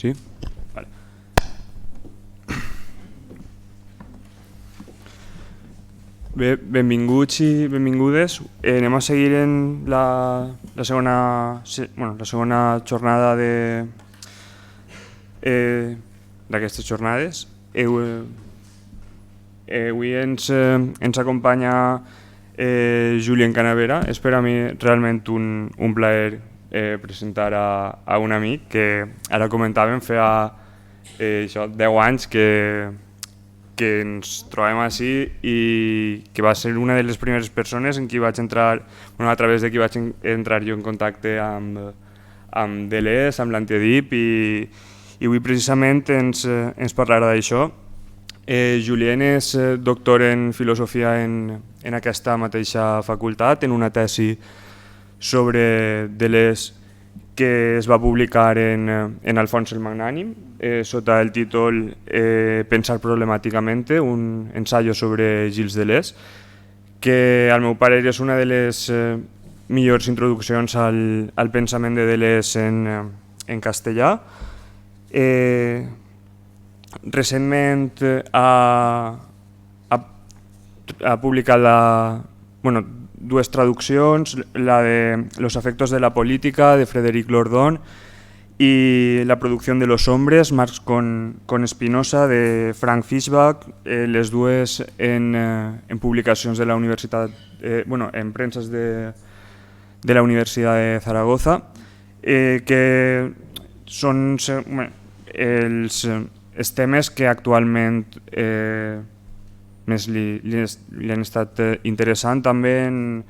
Sí? Vale. Bé, benvinguts i benvingudes. Anem a seguir en la segona jornada d'aquestes jornades. Avui ens acompanya Julien Canavera. És per a mi realment un plaer presentar a un amic que ara comentàvem feia 10 anys que ens trobem així i que va ser una de les primeres persones en qui vaig entrar, a través de qui vaig entrar jo en contacte amb Deleuze, amb l'Antiedip i avui precisament ens parlarà d'això. Julien és doctor en filosofia en aquesta mateixa facultat, en una tesi sobre Deleuze que es va publicar en Alfons el Magnànim, sota el títol Pensar problemàticamente, un ensayo sobre Gilles Deleuze, que al meu parer és una de les millors introduccions al pensament de Deleuze en castellà. Recentment ha publicat dues traduccions, la de Los afectos de la política, de Frédéric Lordon, y La producción de los hombres, Marx con Spinoza, de Frank Fischbach, les dues en publicacions de la universitat, en premses de la Universitat de Zaragoza, que són els temes que actualment més li han estat interessant, també en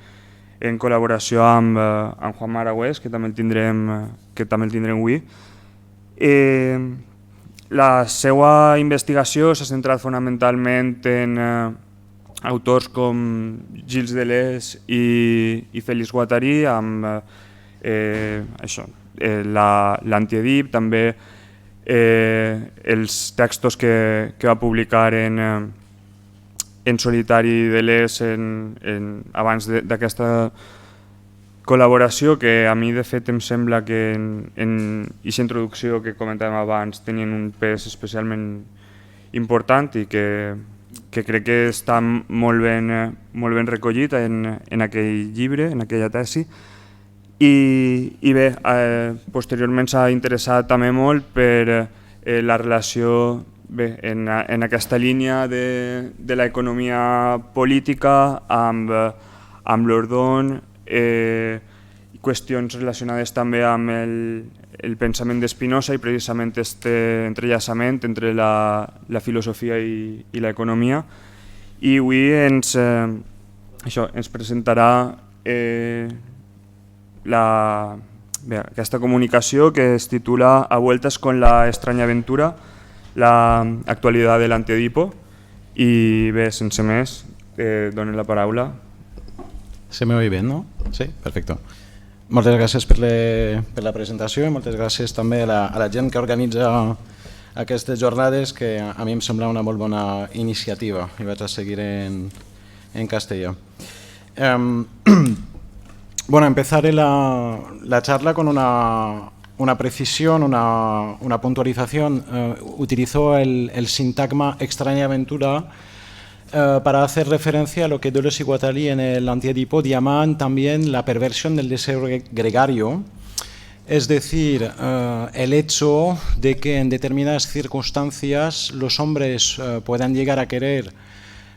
col·laboració amb Juan Maragüés, que també el tindrem avui. La seva investigació s'ha centrat fonamentalment en autors com Gilles Deleuze i Félix Guattari, amb l'Antiedip, també els textos que va publicar en solitari Deleuze abans d'aquesta col·laboració, que a mi de fet em sembla que en aquesta introducció que comentàvem abans tenien un pes especialment important i que crec que està molt ben recollit en aquell llibre, en aquella tesi. I bé, posteriorment s'ha interessat també molt per la relació en aquesta línia de l'economia política amb Lordon, qüestions relacionades també amb el pensament d'Spinoza i precisament aquest entrellaçament entre la filosofia i l'economia. I avui ens presentarà aquesta comunicació que es titula A vueltas con la extraña aventura, la actualidad del Antiedipo. I bé, sense més, dono la paraula. Se me oye bien, no? Sí, perfecto. Moltes gràcies per la presentació i moltes gràcies també a la gent que organitza aquestes jornades, que a mi em sembla una molt bona iniciativa i vaig a seguir en castellà. Bueno, empezaré la charla con una precisión, una puntualización. Utilizó el sintagma extraña aventura para hacer referencia a lo que Deleuze y Guattari en el Antiedipo llaman también la perversión del deseo gregario, es decir, el hecho de que en determinadas circunstancias los hombres puedan llegar a querer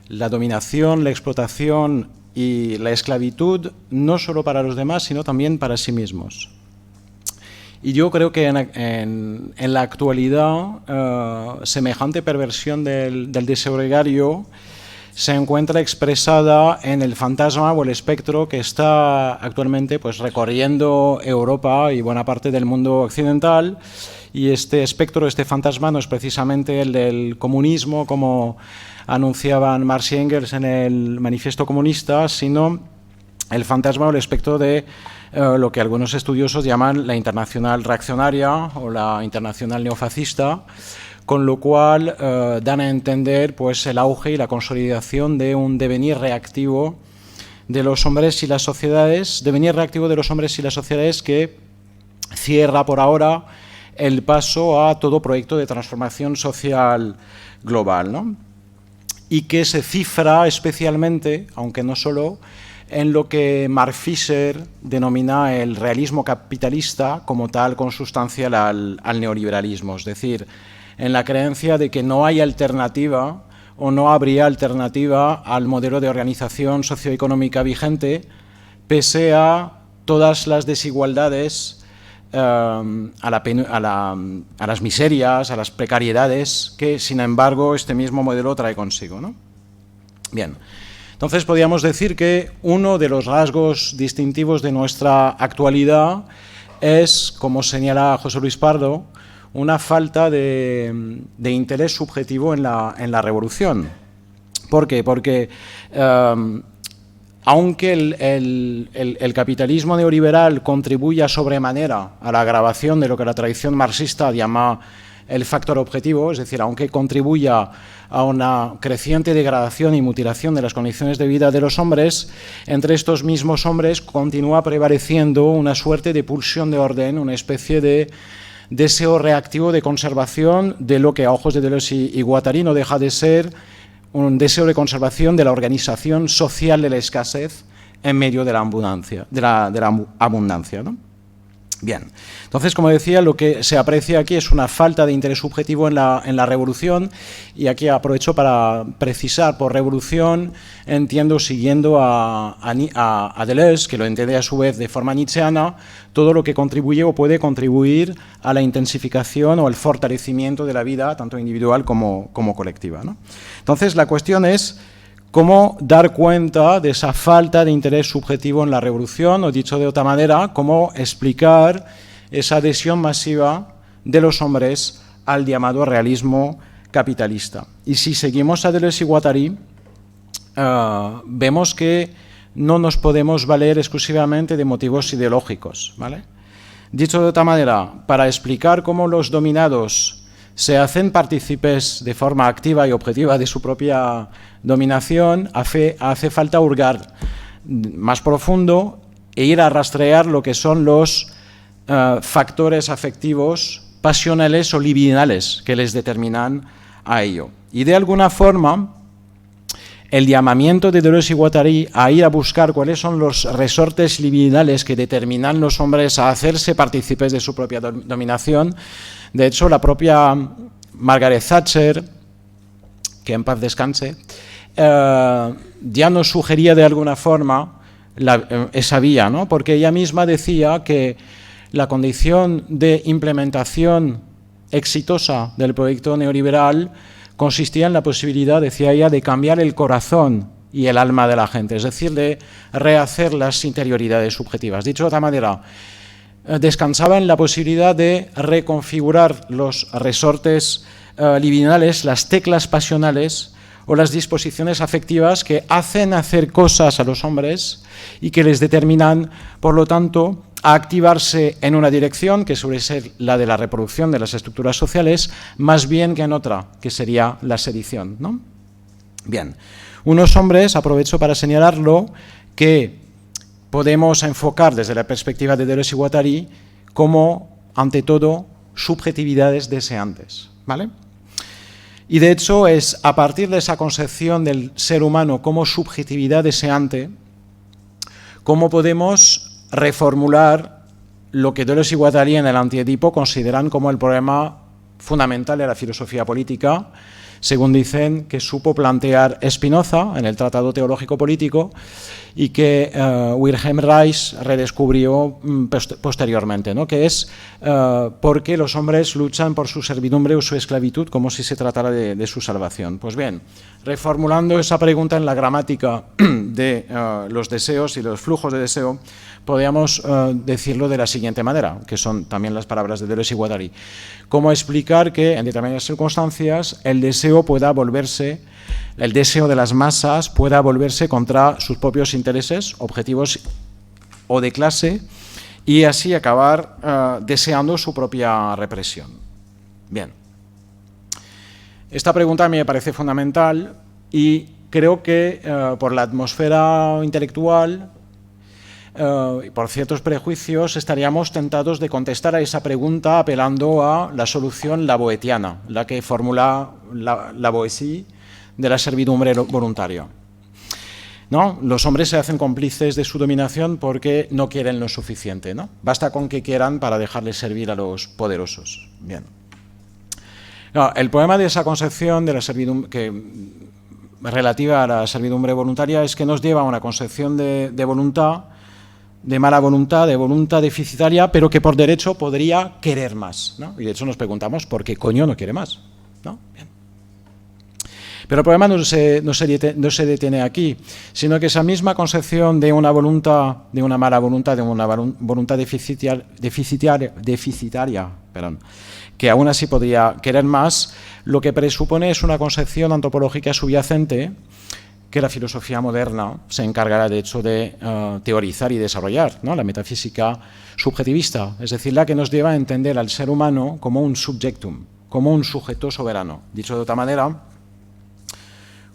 la dominación, la explotación y la esclavitud, no solo para los demás, sino también para sí mismos. Y yo creo que en la actualidad semejante perversión del deseo gregario se encuentra expresada en el fantasma o el espectro que está actualmente recorriendo Europa y buena parte del mundo occidental. Y este espectro, este fantasma, no es precisamente el del comunismo, como anunciaban Marx y Engels en el Manifiesto Comunista, sino el fantasma o el espectro de lo que algunos estudiosos llaman la internacional reaccionaria o la internacional neofascista, con lo cual dan a entender el auge y la consolidación de un devenir reactivo de los hombres y las sociedades, que cierra por ahora el paso a todo proyecto de transformación social global, ¿no? Y que se cifra especialmente, aunque no solo, en lo que Mark Fisher denomina el realismo capitalista como tal consustancial al neoliberalismo, es decir, en la creencia de que no hay alternativa o no habría alternativa al modelo de organización socioeconómica vigente, pese a todas las desigualdades, a las miserias, a las precariedades que, sin embargo, este mismo modelo trae consigo, ¿no? Bien, entonces podríamos decir que uno de los rasgos distintivos de nuestra actualidad es, como señala José Luis Pardo, una falta de interés subjetivo en la revolución. ¿Por qué? Porque aunque el capitalismo neoliberal contribuya sobremanera a la agravación de lo que la tradición marxista llama el factor objetivo, es decir, aunque contribuya a una creciente degradación y mutilación de las condiciones de vida de los hombres, entre estos mismos hombres continúa prevaleciendo una suerte de pulsión de orden, una especie de deseo reactivo de conservación de lo que a ojos de Deleuze y Guattari no deja de ser un deseo de conservación de la organización social de la escasez en medio de la abundancia, ¿no? Bien, entonces, como decía, lo que se aprecia aquí es una falta de interés subjetivo en la revolución, y aquí aprovecho para precisar, por revolución entiendo, siguiendo a Deleuze, que lo entiende a su vez de forma nietzscheana, todo lo que contribuye o puede contribuir a la intensificación o el fortalecimiento de la vida, tanto individual como colectiva, ¿no? Entonces, la cuestión es cómo dar cuenta de esa falta de interés subjetivo en la revolución, o dicho de otra manera, cómo explicar esa adhesión masiva de los hombres al llamado realismo capitalista. Y si seguimos a Deleuze y Guattari, vemos que no nos podemos valer exclusivamente de motivos ideológicos, ¿vale? Dicho de otra manera, para explicar cómo los dominados se hacen partícipes de forma activa y objetiva de su propia dominación, hace falta hurgar más profundo e ir a rastrear lo que son los factores afectivos, pasionales o libidinales que les determinan a ello. Y de alguna forma, el llamamiento de Deleuze y Guattari a ir a buscar cuáles son los resortes libidinales que determinan los hombres a hacerse partícipes de su propia dominación. De hecho, la propia Margaret Thatcher, que en paz descanse, ya nos sugería de alguna forma esa vía, ¿no? Porque ella misma decía que la condición de implementación exitosa del proyecto neoliberal consistía en la posibilidad, decía ella, de cambiar el corazón y el alma de la gente, es decir, de rehacer las interioridades subjetivas. Dicho de otra manera, descansaba en la posibilidad de reconfigurar los resortes libidinales, las teclas pasionales o las disposiciones afectivas que hacen hacer cosas a los hombres y que les determinan, por lo tanto, a activarse en una dirección, que suele ser la de la reproducción de las estructuras sociales, más bien que en otra, que sería la sedición, ¿no? Bien, unos hombres, aprovecho para señalarlo, que podemos enfocar desde la perspectiva de Deleuze y Guattari como, ante todo, subjetividades deseantes, ¿vale? Y de hecho es a partir de esa concepción del ser humano como subjetividad deseante cómo podemos reformular lo que Deleuze y Guattari en el Antiedipo consideran como el problema fundamental de la filosofía política, según dicen que supo plantear Spinoza en el Tratado Teológico Político y que Wilhelm Reich redescubrió posteriormente, ¿no? Que es por qué los hombres luchan por su servidumbre o su esclavitud como si se tratara de su salvación. Pues bien, reformulando esa pregunta en la gramática de los deseos y los flujos de deseo, podríamos decirlo de la siguiente manera, que son también las palabras de Deleuze y Guattari. Cómo explicar que en determinadas circunstancias el deseo de las masas pueda volverse contra sus propios intereses, objetivos o de clase, y así acabar deseando su propia represión. Bien. Esta pregunta a mí me parece fundamental y creo que por la atmósfera intelectual por ciertos prejuicios, estaríamos tentados de contestar a esa pregunta apelando a la solución laboetiana, la que formula la Boétie de la servidumbre voluntaria. ¿No? Los hombres se hacen cómplices de su dominación porque no quieren lo suficiente, ¿no? Basta con que quieran para dejarles servir a los poderosos. Bien. No, el problema de esa concepción de la servidumbre relativa a la servidumbre voluntaria es que nos lleva a una concepción de voluntad, de mala voluntad, de voluntad deficitaria, pero que por derecho podría querer más, ¿no? Y de hecho nos preguntamos por qué coño no quiere más, ¿no? Bien. Pero el problema no se detiene aquí, sino que esa misma concepción de una voluntad, de una mala voluntad, de una voluntad deficitaria, que aún así podría querer más, lo que presupone es una concepción antropológica subyacente que la filosofía moderna se encargará, de hecho, de teorizar y desarrollar, ¿no? La metafísica subjetivista, es decir, la que nos lleva a entender al ser humano como un subjectum, como un sujeto soberano. Dicho de otra manera,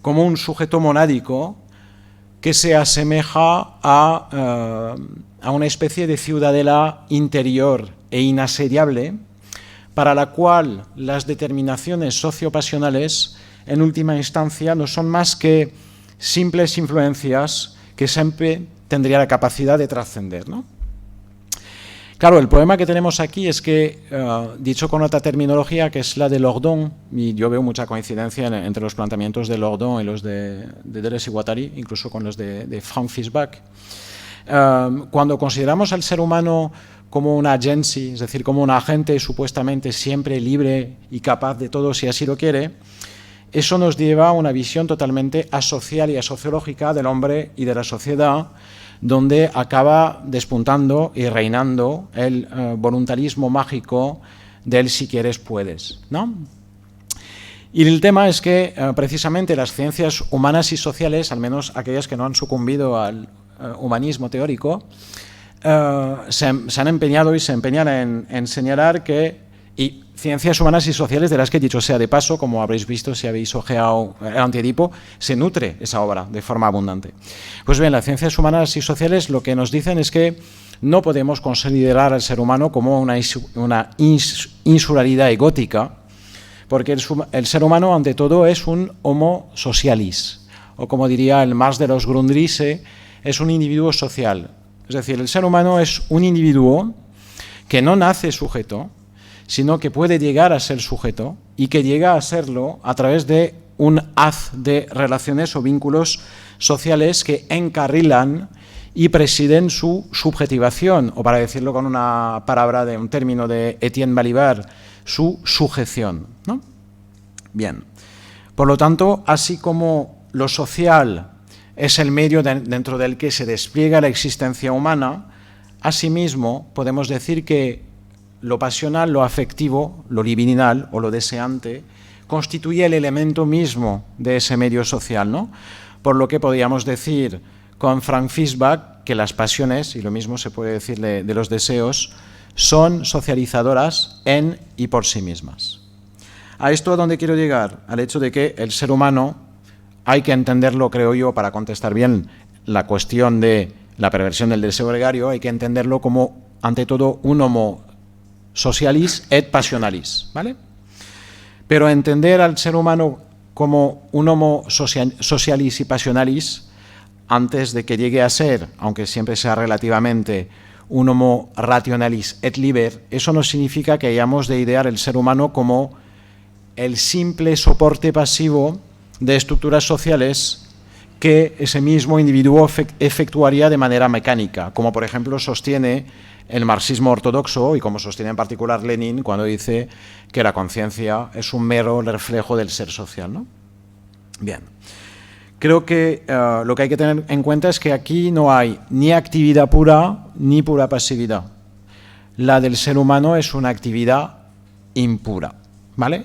como un sujeto monádico que se asemeja a una especie de ciudadela interior e inasediable, para la cual las determinaciones sociopasionales, en última instancia, no son más que simples influencias que siempre tendría la capacidad de trascender, ¿no? Claro, el problema que tenemos aquí es que, dicho con otra terminología, que es la de Lordon, y yo veo mucha coincidencia entre los planteamientos de Lordon y los de Deleuze y Guattari, incluso con los de Frank Fischbach, cuando consideramos al ser humano como una agency, es decir, como un agente supuestamente siempre libre y capaz de todo si así lo quiere, eso nos lleva a una visión totalmente asocial y asociológica del hombre y de la sociedad, donde acaba despuntando y reinando el voluntarismo mágico del si quieres puedes, ¿no? Y el tema es que precisamente las ciencias humanas y sociales, al menos aquellas que no han sucumbido al humanismo teórico, se han empeñado y se empeñan en señalar que, y ciencias humanas y sociales de las que, dicho sea de paso, como habréis visto si habéis ojeado el Antiedipo, se nutre esa obra de forma abundante. Pues bien, las ciencias humanas y sociales lo que nos dicen es que no podemos considerar al ser humano como una insularidad egótica, porque el ser humano, ante todo, es un homo socialis, o como diría el Marx de los Grundrisse, es un individuo social. Es decir, el ser humano es un individuo que no nace sujeto, sino que puede llegar a ser sujeto y que llega a serlo a través de un haz de relaciones o vínculos sociales que encarrilan y presiden su subjetivación, o para decirlo con una palabra de un término de Etienne Balibar, su sujeción, ¿no? Bien. Por lo tanto, así como lo social es el medio dentro del que se despliega la existencia humana, asimismo podemos decir que lo pasional, lo afectivo, lo libidinal o lo deseante constituye el elemento mismo de ese medio social, ¿no? Por lo que podríamos decir con Frank Fischbach que las pasiones, y lo mismo se puede decir de los deseos, son socializadoras en y por sí mismas. A esto a dónde quiero llegar, al hecho de que el ser humano hay que entenderlo, creo yo, para contestar bien la cuestión de la perversión del deseo gregario, hay que entenderlo como, ante todo, un homo socialis et passionalis, ¿vale? Pero entender al ser humano como un homo socialis y passionalis, antes de que llegue a ser, aunque siempre sea relativamente, un homo rationalis et liber, eso no significa que hayamos de idear el ser humano como el simple soporte pasivo de estructuras sociales que ese mismo individuo efectuaría de manera mecánica, como por ejemplo sostiene el marxismo ortodoxo y como sostiene en particular Lenin cuando dice que la conciencia es un mero reflejo del ser social, ¿no? Bien. Creo que lo que hay que tener en cuenta es que aquí no hay ni actividad pura ni pura pasividad. La del ser humano es una actividad impura, ¿vale?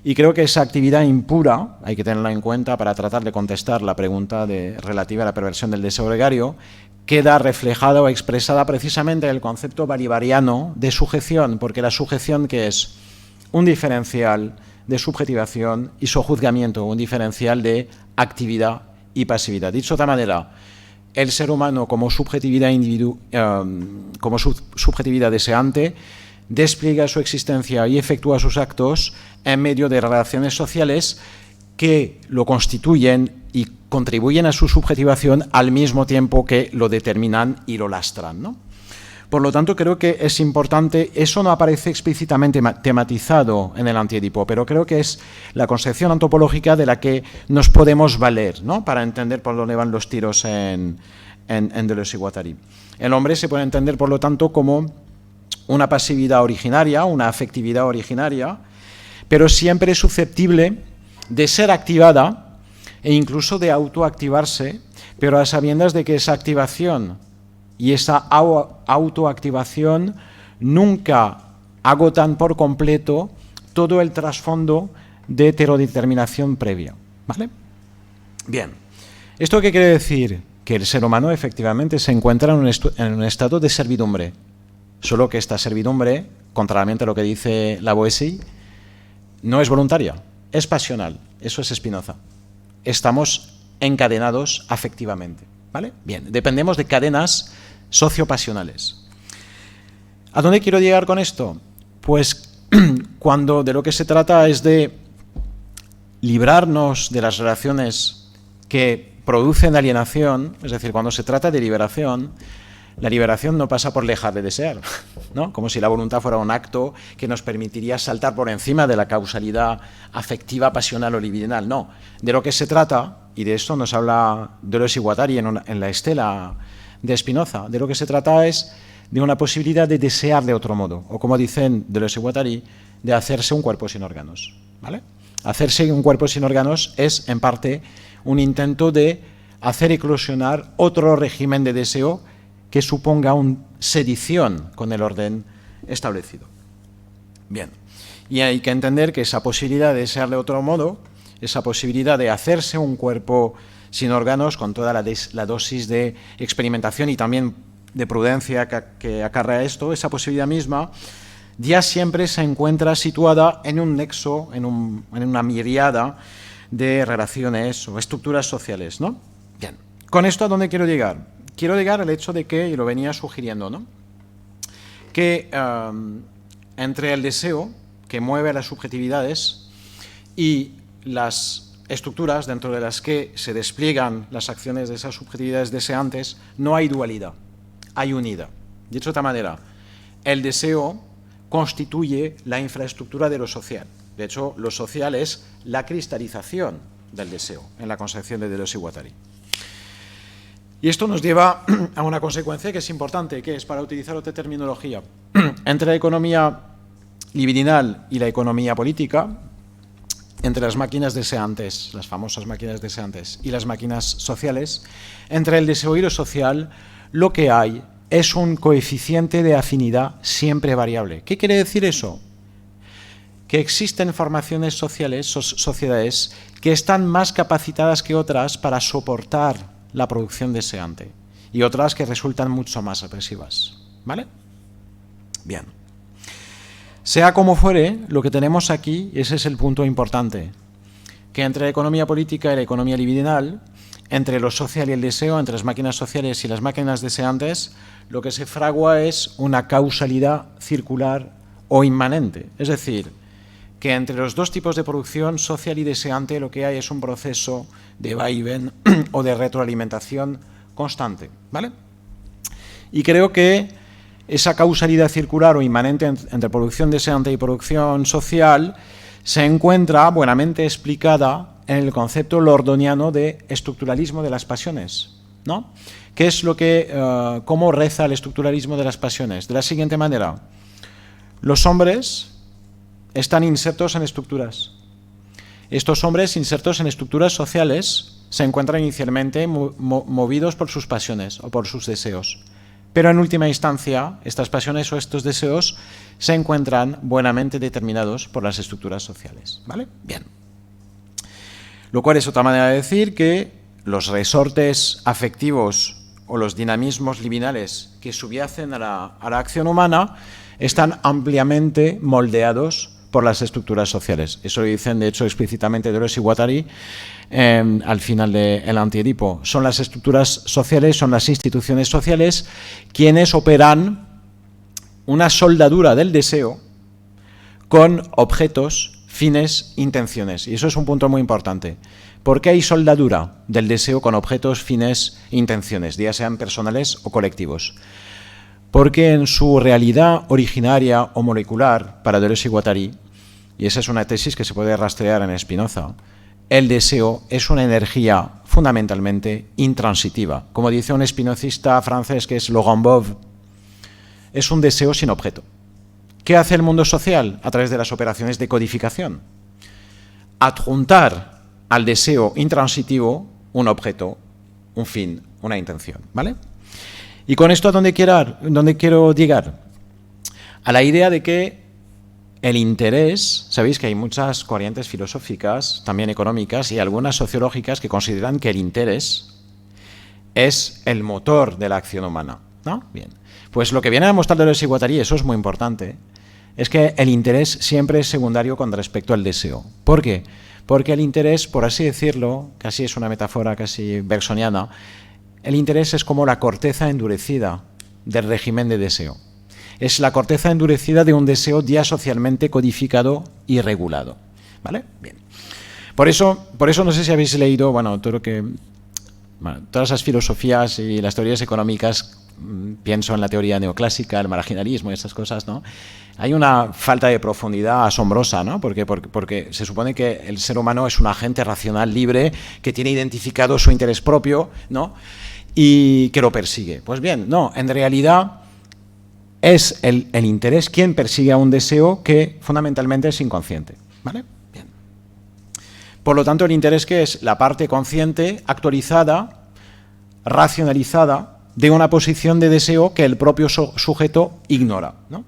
Y creo que esa actividad impura, hay que tenerla en cuenta para tratar de contestar la pregunta relativa a la perversión del deseo gregario, queda reflejada o expresada precisamente en el concepto balibariano de sujeción, porque la sujeción, que es un diferencial de subjetivación y sojuzgamiento, un diferencial de actividad y pasividad. Dicho de otra manera, el ser humano como subjetividad, subjetividad deseante despliega su existencia y efectúa sus actos en medio de relaciones sociales que lo constituyen y contribuyen a su subjetivación al mismo tiempo que lo determinan y lo lastran, ¿no? Por lo tanto, creo que es importante, eso no aparece explícitamente tematizado en el Antiedipo, pero creo que es la concepción antropológica de la que nos podemos valer, ¿no?, para entender por dónde van los tiros en Deleuze y Guattari. El hombre se puede entender, por lo tanto, como una pasividad originaria, una afectividad originaria, pero siempre susceptible de ser activada e incluso de autoactivarse, pero a sabiendas de que esa activación y esa autoactivación nunca agotan por completo todo el trasfondo de heterodeterminación previa, ¿vale? Bien, ¿esto qué quiere decir? Que el ser humano efectivamente se encuentra en un estado de servidumbre, solo que esta servidumbre, contrariamente a lo que dice Lavoisier, no es voluntaria, es pasional. Eso es Spinoza. Estamos encadenados afectivamente, ¿vale? Bien, dependemos de cadenas sociopasionales. ¿A dónde quiero llegar con esto? Pues cuando de lo que se trata es de librarnos de las relaciones que producen alienación, es decir, cuando se trata de liberación, la liberación no pasa por dejar de desear, ¿no? Como si la voluntad fuera un acto que nos permitiría saltar por encima de la causalidad afectiva, pasional o libidinal. No, de lo que se trata, y de esto nos habla Deleuze y Guattari en la estela de Spinoza, de lo que se trata es de una posibilidad de desear de otro modo, o como dicen Deleuze y Guattari, de hacerse un cuerpo sin órganos, ¿vale? Hacerse un cuerpo sin órganos es, en parte, un intento de hacer eclosionar otro régimen de deseo que suponga una sedición con el orden establecido. Bien, y hay que entender que esa posibilidad de desear de otro modo, esa posibilidad de hacerse un cuerpo sin órganos, con toda la dosis de experimentación y también de prudencia que acarrea esto, esa posibilidad misma ya siempre se encuentra situada en un nexo, en una miríada de relaciones o estructuras sociales, ¿no? Bien, ¿con esto a dónde quiero llegar? Quiero llegar al hecho de que, y lo venía sugiriendo, ¿no?, que entre el deseo que mueve a las subjetividades y las estructuras dentro de las que se despliegan las acciones de esas subjetividades deseantes, no hay dualidad, hay unidad. Dicho de otra manera, el deseo constituye la infraestructura de lo social. De hecho, lo social es la cristalización del deseo, en la concepción de Deleuze y Guattari. Y esto nos lleva a una consecuencia que es importante, que es, para utilizar otra terminología, entre la economía libidinal y la economía política, entre las máquinas deseantes, las famosas máquinas deseantes, y las máquinas sociales, entre el deseo y lo social, lo que hay es un coeficiente de afinidad siempre variable. ¿Qué quiere decir eso? Que existen formaciones sociales, sociedades, que están más capacitadas que otras para soportar la producción deseante, y otras que resultan mucho más agresivas, ¿vale? Bien. Sea como fuere, lo que tenemos aquí, ese es el punto importante, que entre la economía política y la economía libidinal, entre lo social y el deseo, entre las máquinas sociales y las máquinas deseantes, lo que se fragua es una causalidad circular o inmanente. Es decir, que entre los dos tipos de producción, social y deseante, lo que hay es un proceso de vaivén o de retroalimentación constante, ¿vale? Y creo que esa causalidad circular o inmanente entre producción deseante y producción social se encuentra buenamente explicada en el concepto lordoniano de estructuralismo de las pasiones, ¿no? ¿Qué es lo que, cómo reza el estructuralismo de las pasiones? De la siguiente manera: los hombres están insertos en estructuras. Estos hombres insertos en estructuras sociales se encuentran inicialmente movidos por sus pasiones o por sus deseos. Pero en última instancia, estas pasiones o estos deseos se encuentran buenamente determinados por las estructuras sociales, ¿vale? Bien. Lo cual es otra manera de decir que los resortes afectivos o los dinamismos libidinales que subyacen a la acción humana están ampliamente moldeados por las estructuras sociales. Eso lo dicen, de hecho, explícitamente Deleuze y Guattari al final del Anti-Edipo. Son las estructuras sociales, son las instituciones sociales quienes operan una soldadura del deseo con objetos, fines, intenciones. Y eso es un punto muy importante. ¿Por qué hay soldadura del deseo con objetos, fines, intenciones, ya sean personales o colectivos? Porque en su realidad originaria o molecular, para Deleuze y Guattari, y esa es una tesis que se puede rastrear en Spinoza, el deseo es una energía fundamentalmente intransitiva. Como dice un spinozista francés que es Laurent Bove, es un deseo sin objeto. ¿Qué hace el mundo social a través de las operaciones de codificación? Adjuntar al deseo intransitivo un objeto, un fin, una intención, ¿vale? Y con esto, ¿a dónde quiero llegar? A la idea de que el interés, sabéis que hay muchas corrientes filosóficas, también económicas y algunas sociológicas que consideran que el interés es el motor de la acción humana, ¿no? Bien. Pues lo que viene a demostrar Deleuze y Guattari, eso es muy importante, es que el interés siempre es secundario con respecto al deseo. ¿Por qué? Porque el interés, por así decirlo, casi es una metáfora casi bersoniana, el interés es como la corteza endurecida del régimen de deseo. Es la corteza endurecida de un deseo ya socialmente codificado y regulado. ¿Vale? Bien. Por eso no sé si habéis leído, todas esas filosofías y las teorías económicas, pienso en la teoría neoclásica, el marginalismo y esas cosas, ¿no? Hay una falta de profundidad asombrosa, ¿no? Porque se supone que el ser humano es un agente racional libre que tiene identificado su interés propio, ¿no? Y que lo persigue. Pues bien, no, en realidad es el interés quien persigue a un deseo que fundamentalmente es inconsciente, ¿vale? Bien. Por lo tanto, el interés que es la parte consciente, actualizada, racionalizada, de una posición de deseo que el propio sujeto ignora, ¿no?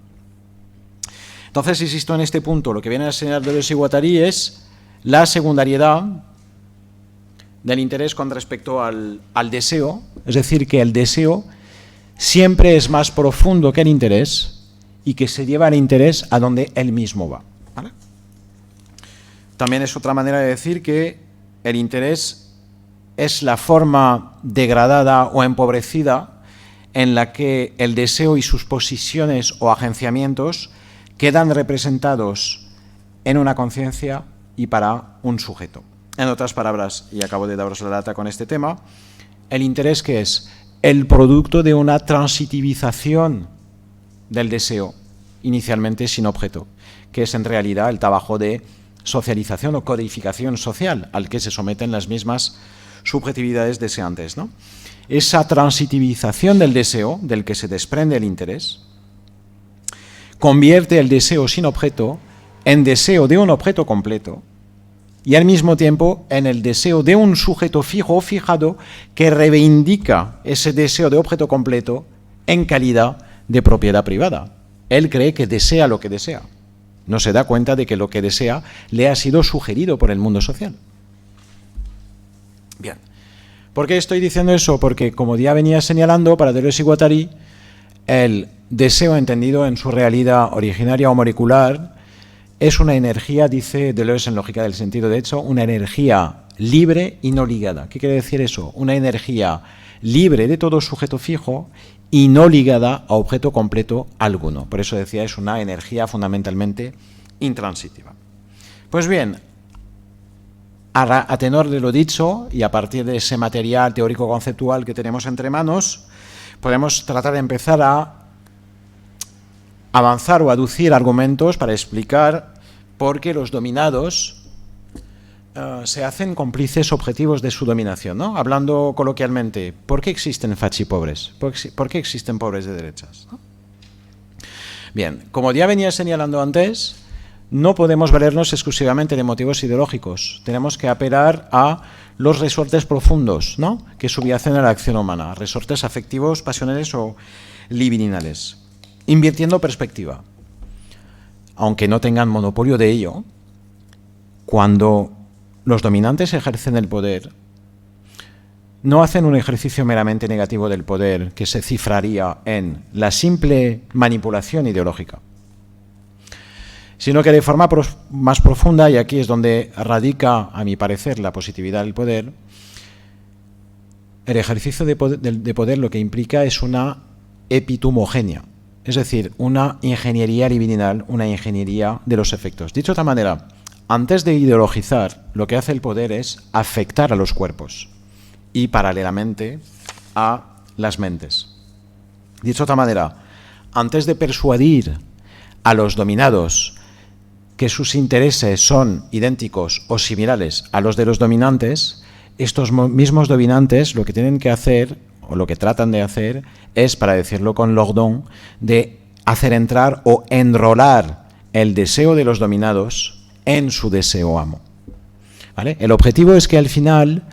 Entonces, insisto en este punto, lo que viene a enseñar Deleuze y Guattari es la secundariedad del interés con respecto al deseo, es decir, que el deseo siempre es más profundo que el interés y que se lleva el interés a donde él mismo va, ¿vale? También es otra manera de decir que el interés es la forma degradada o empobrecida en la que el deseo y sus posiciones o agenciamientos quedan representados en una conciencia y para un sujeto. En otras palabras, y acabo de daros la lata con este tema, el interés que es el producto de una transitivización del deseo, inicialmente sin objeto, que es en realidad el trabajo de socialización o codificación social al que se someten las mismas subjetividades deseantes, ¿no? Esa transitivización del deseo, del que se desprende el interés, convierte el deseo sin objeto en deseo de un objeto completo y al mismo tiempo en el deseo de un sujeto fijo o fijado que reivindica ese deseo de objeto completo en calidad de propiedad privada. Él cree que desea lo que desea. No se da cuenta de que lo que desea le ha sido sugerido por el mundo social. Bien. ¿Por qué estoy diciendo eso? Porque, como ya venía señalando, para Deleuze y Guattari, el deseo entendido en su realidad originaria o molecular es una energía, dice Deleuze en Lógica del Sentido, de hecho, una energía libre y no ligada. ¿Qué quiere decir eso? Una energía libre de todo sujeto fijo y no ligada a objeto completo alguno. Por eso decía, es una energía fundamentalmente intransitiva. Pues bien, a tenor de lo dicho y a partir de ese material teórico-conceptual que tenemos entre manos, podemos tratar de empezar a avanzar o aducir argumentos para explicar por qué los dominados se hacen cómplices objetivos de su dominación, ¿no? Hablando coloquialmente, ¿por qué existen fachipobres? ¿Por qué existen pobres de derechas? ¿No? Bien, como ya venía señalando antes, no podemos valernos exclusivamente de motivos ideológicos. Tenemos que apelar a los resortes profundos, ¿no?, que subyacen a la acción humana, resortes afectivos, pasionales o libidinales, invirtiendo perspectiva. Aunque no tengan monopolio de ello, cuando los dominantes ejercen el poder, no hacen un ejercicio meramente negativo del poder que se cifraría en la simple manipulación ideológica. sino que de forma más profunda, y aquí es donde radica, a mi parecer, la positividad del poder, el ejercicio de poder lo que implica es una epitumogenia, es decir, una ingeniería libidinal, una ingeniería de los efectos. Dicho de otra manera, antes de ideologizar, lo que hace el poder es afectar a los cuerpos y paralelamente a las mentes. Dicho de otra manera, antes de persuadir a los dominados que sus intereses son idénticos o similares a los de los dominantes, estos mismos dominantes lo que tienen que hacer, o lo que tratan de hacer, es, para decirlo con Lordon, de hacer entrar o enrolar el deseo de los dominados en su deseo amo. ¿Vale? El objetivo es que al final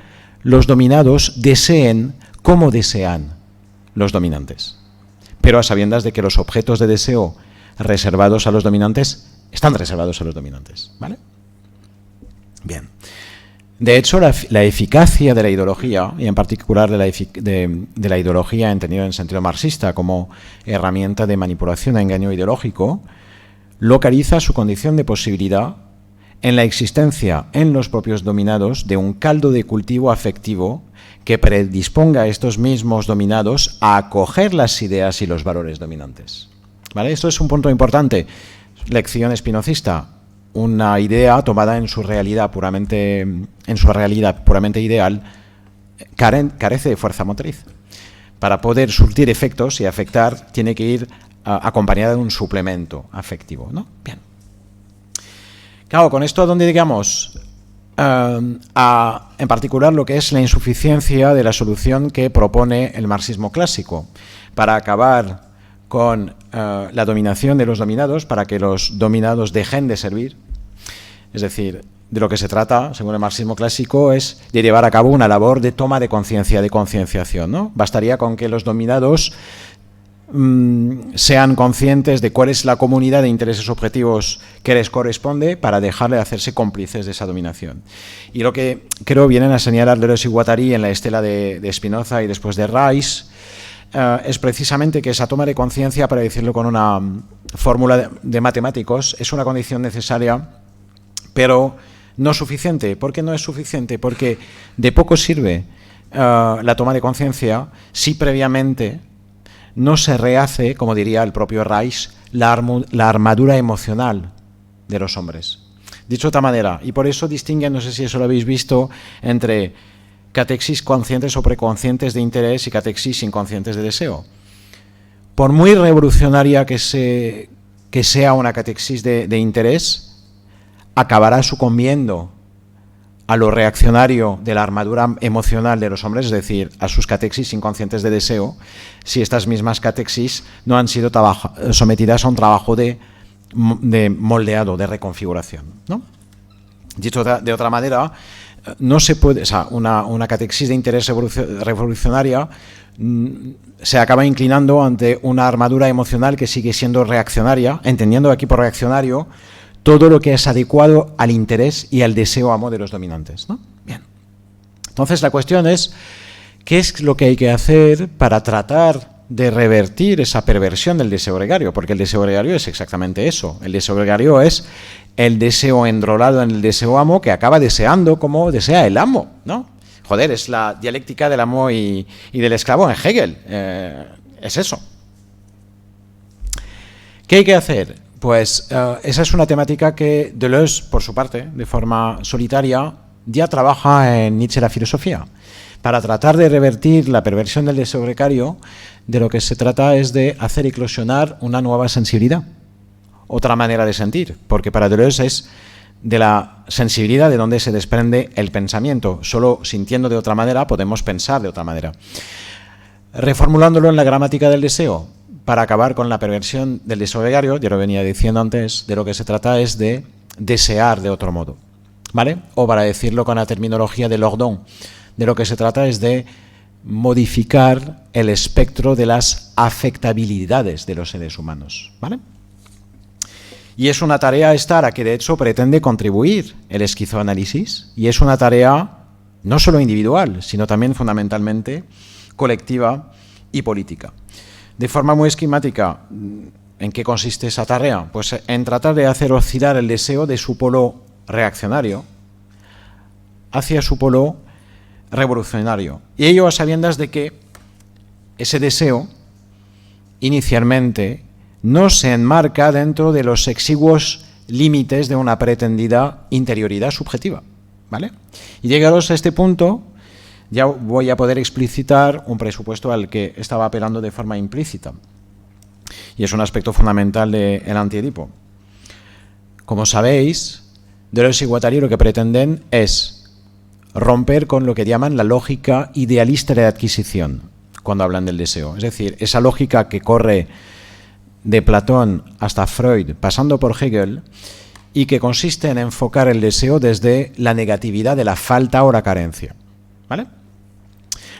los dominados deseen como desean los dominantes, pero a sabiendas de que los objetos de deseo reservados a los dominantes están reservados a los dominantes. ¿Vale? Bien. De hecho, la eficacia de la ideología, y en particular de la ideología entendida en sentido marxista como herramienta de manipulación a engaño ideológico, localiza su condición de posibilidad en la existencia en los propios dominados de un caldo de cultivo afectivo que predisponga a estos mismos dominados a acoger las ideas y los valores dominantes. ¿Vale? Esto es un punto importante. Lección espinocista. Una idea tomada en su realidad puramente ideal carece de fuerza motriz. Para poder surtir efectos y afectar, tiene que ir acompañada de un suplemento afectivo, ¿no? Bien. Claro, con esto, ¿dónde llegamos? En particular, lo que es la insuficiencia de la solución que propone el marxismo clásico para acabar con la dominación de los dominados, para que los dominados dejen de servir. Es decir, de lo que se trata, según el marxismo clásico, es de llevar a cabo una labor de toma de conciencia, de concienciación, ¿no? Bastaría con que los dominados sean conscientes de cuál es la comunidad de intereses objetivos que les corresponde para dejarle de hacerse cómplices de esa dominación. Y lo que creo vienen a señalar Deleuze y Guattari en la estela de Spinoza y después de Rice, es precisamente que esa toma de conciencia, para decirlo con una fórmula de matemáticos, es una condición necesaria, pero no suficiente. ¿Por qué no es suficiente? Porque de poco sirve la toma de conciencia si previamente no se rehace, como diría el propio Rice, la armadura emocional de los hombres. Dicho de otra manera, y por eso distinguen, no sé si eso lo habéis visto, entre catexis conscientes o preconscientes de interés y catexis inconscientes de deseo. Por muy revolucionaria que sea una catexis de interés, acabará sucumbiendo a lo reaccionario de la armadura emocional de los hombres, es decir, a sus catexis inconscientes de deseo, si estas mismas catexis no han sido sometidas a un trabajo de moldeado, de reconfiguración, ¿no? Dicho de otra manera, no se puede, o sea, una catexis de interés revolucionaria se acaba inclinando ante una armadura emocional que sigue siendo reaccionaria, entendiendo aquí por reaccionario todo lo que es adecuado al interés y al deseo amo de los dominantes, ¿no? Bien. Entonces la cuestión es, ¿qué es lo que hay que hacer para tratar de revertir esa perversión del deseo gregario? Porque el deseo gregario es exactamente eso. El deseo gregario es el deseo enrolado en el deseo amo que acaba deseando como desea el amo, ¿no? Joder, es la dialéctica del amo y del esclavo en Hegel. Es eso. ¿Qué hay que hacer? Pues esa es una temática que Deleuze, por su parte, de forma solitaria, ya trabaja en Nietzsche la filosofía. Para tratar de revertir la perversión del deseo gregario, de lo que se trata es de hacer eclosionar una nueva sensibilidad, otra manera de sentir, porque para Deleuze es de la sensibilidad de donde se desprende el pensamiento. Solo sintiendo de otra manera podemos pensar de otra manera. Reformulándolo en la gramática del deseo, para acabar con la perversión del deseo gregario, ya lo venía diciendo antes, de lo que se trata es de desear de otro modo, ¿vale? O para decirlo con la terminología de Lordon, de lo que se trata es de modificar el espectro de las afectabilidades de los seres humanos, ¿vale? Y es una tarea esta a la que de hecho pretende contribuir el esquizoanálisis, y es una tarea no solo individual, sino también fundamentalmente colectiva y política. De forma muy esquemática, ¿En qué consiste esa tarea? Pues en tratar de hacer oscilar el deseo de su polo reaccionario hacia su polo revolucionario. Y ello a sabiendas de que ese deseo inicialmente no se enmarca dentro de los exiguos límites de una pretendida interioridad subjetiva, ¿vale? Y llegados a este punto, ya voy a poder explicitar un presupuesto al que estaba apelando de forma implícita. Y es un aspecto fundamental del antiedipo. Como sabéis, Deleuze y Guattari lo que pretenden es romper con lo que llaman la lógica idealista de adquisición, cuando hablan del deseo. Es decir, esa lógica que corre de Platón hasta Freud, pasando por Hegel, y que consiste en enfocar el deseo desde la negatividad de la falta o la carencia, ¿vale?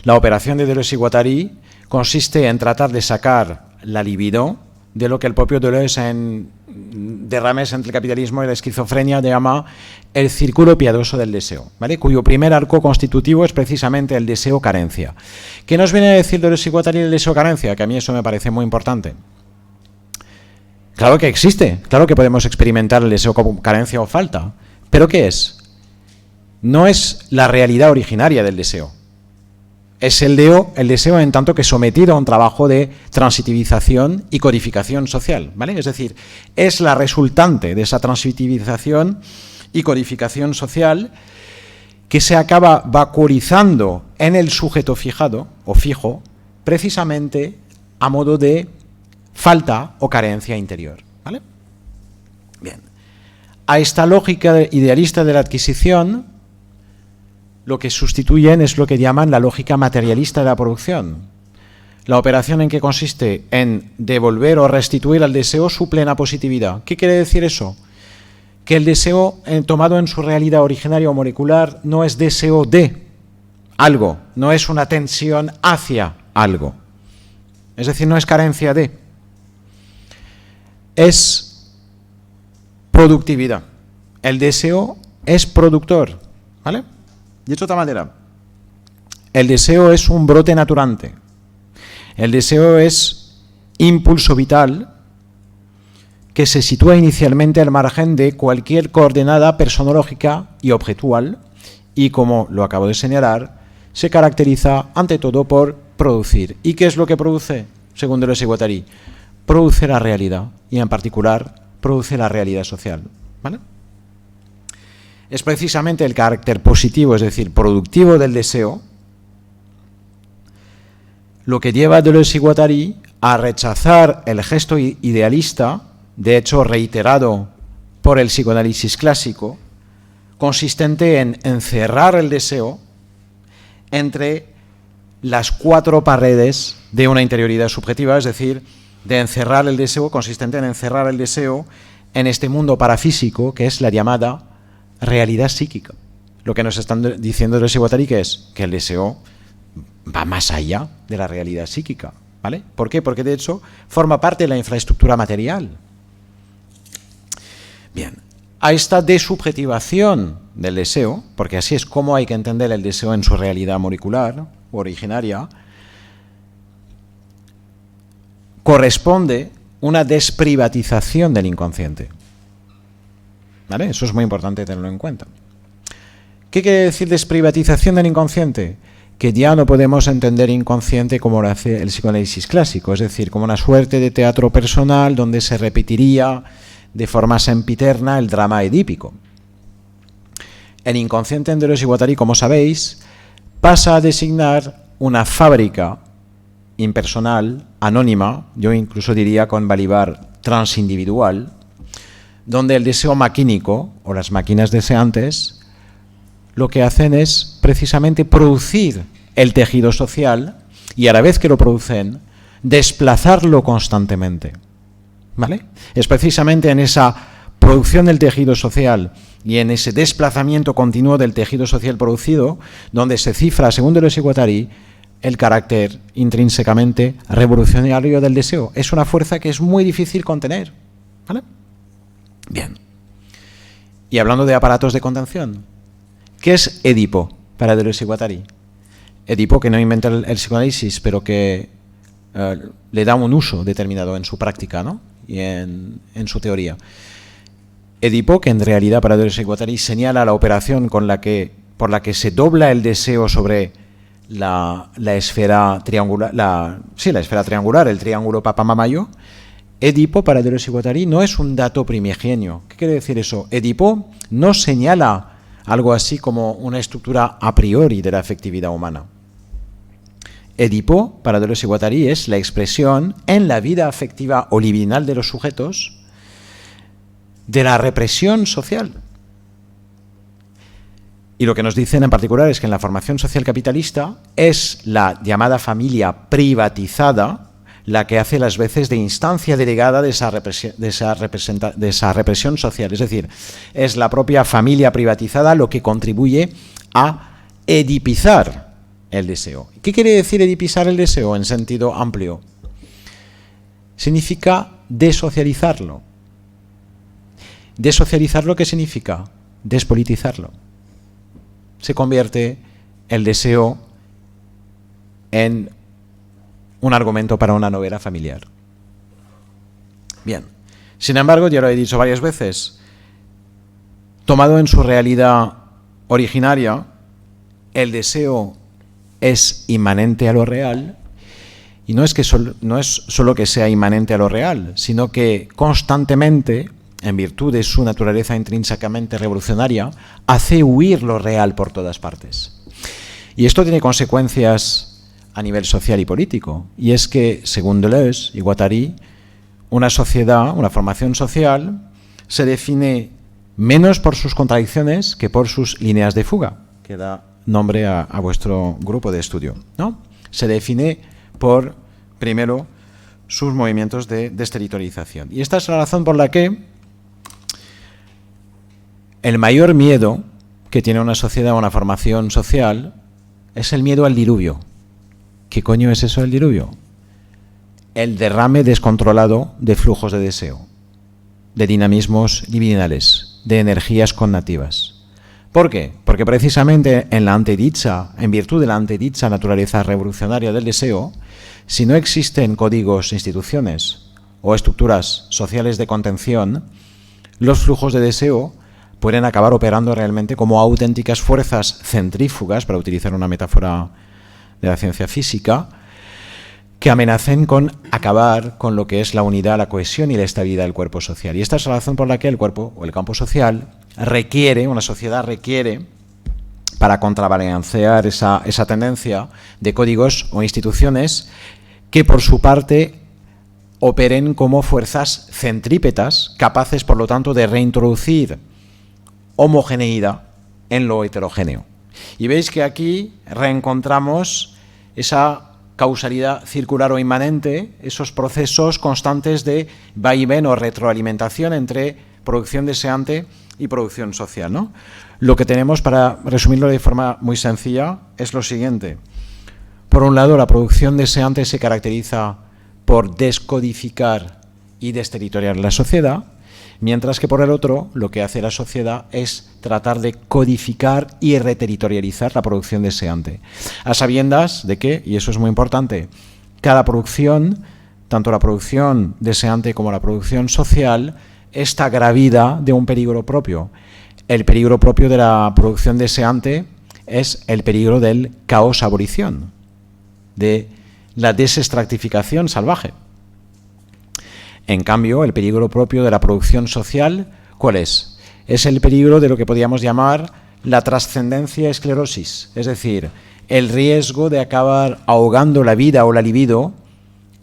La operación de Deleuze y Guattari consiste en tratar de sacar la libido de lo que el propio Deleuze en Derrames entre el capitalismo y la esquizofrenia llama el círculo piadoso del deseo, ¿vale? Cuyo primer arco constitutivo es precisamente el deseo-carencia. ¿Qué nos viene a decir Deleuze y Guattari del deseo-carencia? Que a mí eso me parece muy importante. Claro que existe, claro que podemos experimentar el deseo como carencia o falta, pero ¿qué es? No es la realidad originaria del deseo. Es el deseo en tanto que sometido a un trabajo de transitivización y codificación social, ¿vale? Es decir, es la resultante de esa transitivización y codificación social que se acaba vacuorizando en el sujeto fijado o fijo, precisamente a modo de falta o carencia interior, ¿vale? Bien. A esta lógica idealista de la adquisición, lo que sustituyen es lo que llaman la lógica materialista de la producción. La operación en que consiste en devolver o restituir al deseo su plena positividad. ¿Qué quiere decir eso? Que el deseo, tomado en su realidad originaria o molecular, no es deseo de algo, no es una tensión hacia algo. Es decir, no es carencia de. Es productividad. El deseo es productor, ¿vale? Dicho de otra manera, el deseo es un brote naturante. El deseo es impulso vital que se sitúa inicialmente al margen de cualquier coordenada personológica y objetual y, como lo acabo de señalar, se caracteriza ante todo por producir. ¿Y qué es lo que produce? Según Deleuze y Guattari, produce la realidad y, en particular, produce la realidad social, ¿vale? Es precisamente el carácter positivo, es decir, productivo del deseo, lo que lleva a Deleuze y Guattari a rechazar el gesto idealista, de hecho reiterado por el psicoanálisis clásico, consistente en encerrar el deseo entre las cuatro paredes de una interioridad subjetiva, es decir, de encerrar el deseo, consistente en encerrar el deseo en este mundo parafísico que es la llamada realidad psíquica. Lo que nos están diciendo Deleuze y Guattari que es que el deseo va más allá de la realidad psíquica, ¿vale? ¿Por qué? Porque de hecho forma parte de la infraestructura material. Bien, a esta desubjetivación del deseo, porque así es como hay que entender el deseo en su realidad molecular o originaria, corresponde una desprivatización del inconsciente. ¿Vale? Eso es muy importante tenerlo en cuenta. ¿Qué quiere decir desprivatización del inconsciente? Que ya no podemos entender inconsciente como lo hace el psicoanálisis clásico, es decir, como una suerte de teatro personal donde se repetiría de forma sempiterna el drama edípico. El inconsciente en Deleuze y Guattari, como sabéis, pasa a designar una fábrica impersonal, anónima, yo incluso diría con Balibar transindividual, donde el deseo maquínico o las máquinas deseantes lo que hacen es precisamente producir el tejido social y a la vez que lo producen, desplazarlo constantemente, ¿vale? Es precisamente en esa producción del tejido social y en ese desplazamiento continuo del tejido social producido donde se cifra, según Deleuze y Guattari, el carácter intrínsecamente revolucionario del deseo. Es una fuerza que es muy difícil contener, ¿vale? Bien. Y hablando de aparatos de contención, ¿qué es Edipo para Deleuze y Guattari? Edipo, que no inventa el psicoanálisis, pero que le da un uso determinado en su práctica, ¿no? y en su teoría. Edipo, que en realidad para Deleuze y Guattari señala la operación por la que se dobla el deseo sobre la esfera triangular, la esfera triangular, el triángulo Papa-Mamayo. Edipo para Deleuze y Guattari no es un dato primigenio. ¿Qué quiere decir eso? Edipo no señala algo así como una estructura a priori de la afectividad humana. Edipo para Deleuze y Guattari es la expresión en la vida afectiva o libidinal de los sujetos de la represión social. Y lo que nos dicen en particular es que en la formación social capitalista es la llamada familia privatizada la que hace las veces de instancia delegada de esa represión social. Es decir, es la propia familia privatizada lo que contribuye a edipizar el deseo. ¿Qué quiere decir edipizar el deseo en sentido amplio? Significa desocializarlo. ¿Desocializarlo qué significa? Despolitizarlo. Se convierte el deseo en un argumento para una novela familiar. Bien, sin embargo, ya lo he dicho varias veces, tomado en su realidad originaria, el deseo es inmanente a lo real, y no es solo que sea inmanente a lo real, sino que constantemente, en virtud de su naturaleza intrínsecamente revolucionaria, hace huir lo real por todas partes. Y esto tiene consecuencias a nivel social y político, y es que, según Deleuze y Guattari, una sociedad, una formación social, se define menos por sus contradicciones que por sus líneas de fuga, que da nombre a vuestro grupo de estudio, ¿no? Se define por, primero, sus movimientos de desterritorialización. Y esta es la razón por la que el mayor miedo que tiene una sociedad o una formación social es el miedo al diluvio. ¿Qué coño es eso del diluvio? El derrame descontrolado de flujos de deseo, de dinamismos libidinales, de energías connativas. ¿Por qué? Porque precisamente en virtud de la antedicha naturaleza revolucionaria del deseo, si no existen códigos, instituciones o estructuras sociales de contención, los flujos de deseo pueden acabar operando realmente como auténticas fuerzas centrífugas, para utilizar una metáfora de la ciencia física, que amenacen con acabar con lo que es la unidad, la cohesión y la estabilidad del cuerpo social. Y esta es la razón por la que el cuerpo o el campo social requiere, una sociedad requiere, para contrabalancear esa tendencia, de códigos o instituciones que por su parte operen como fuerzas centrípetas, capaces por lo tanto de reintroducir homogeneidad en lo heterogéneo. Y veis que aquí reencontramos esa causalidad circular o inmanente, esos procesos constantes de vaivén o retroalimentación entre producción deseante y producción social, ¿no? Lo que tenemos, para resumirlo de forma muy sencilla, es lo siguiente. Por un lado, la producción deseante se caracteriza por descodificar y desterritoriar la sociedad, mientras que por el otro, lo que hace la sociedad es tratar de codificar y reterritorializar la producción deseante. A sabiendas de que, y eso es muy importante, cada producción, tanto la producción deseante como la producción social, está gravida de un peligro propio. El peligro propio de la producción deseante es el peligro del caos-abolición, de la desestratificación salvaje. En cambio, el peligro propio de la producción social, ¿cuál es? Es el peligro de lo que podríamos llamar la trascendencia esclerosis, es decir, el riesgo de acabar ahogando la vida o la libido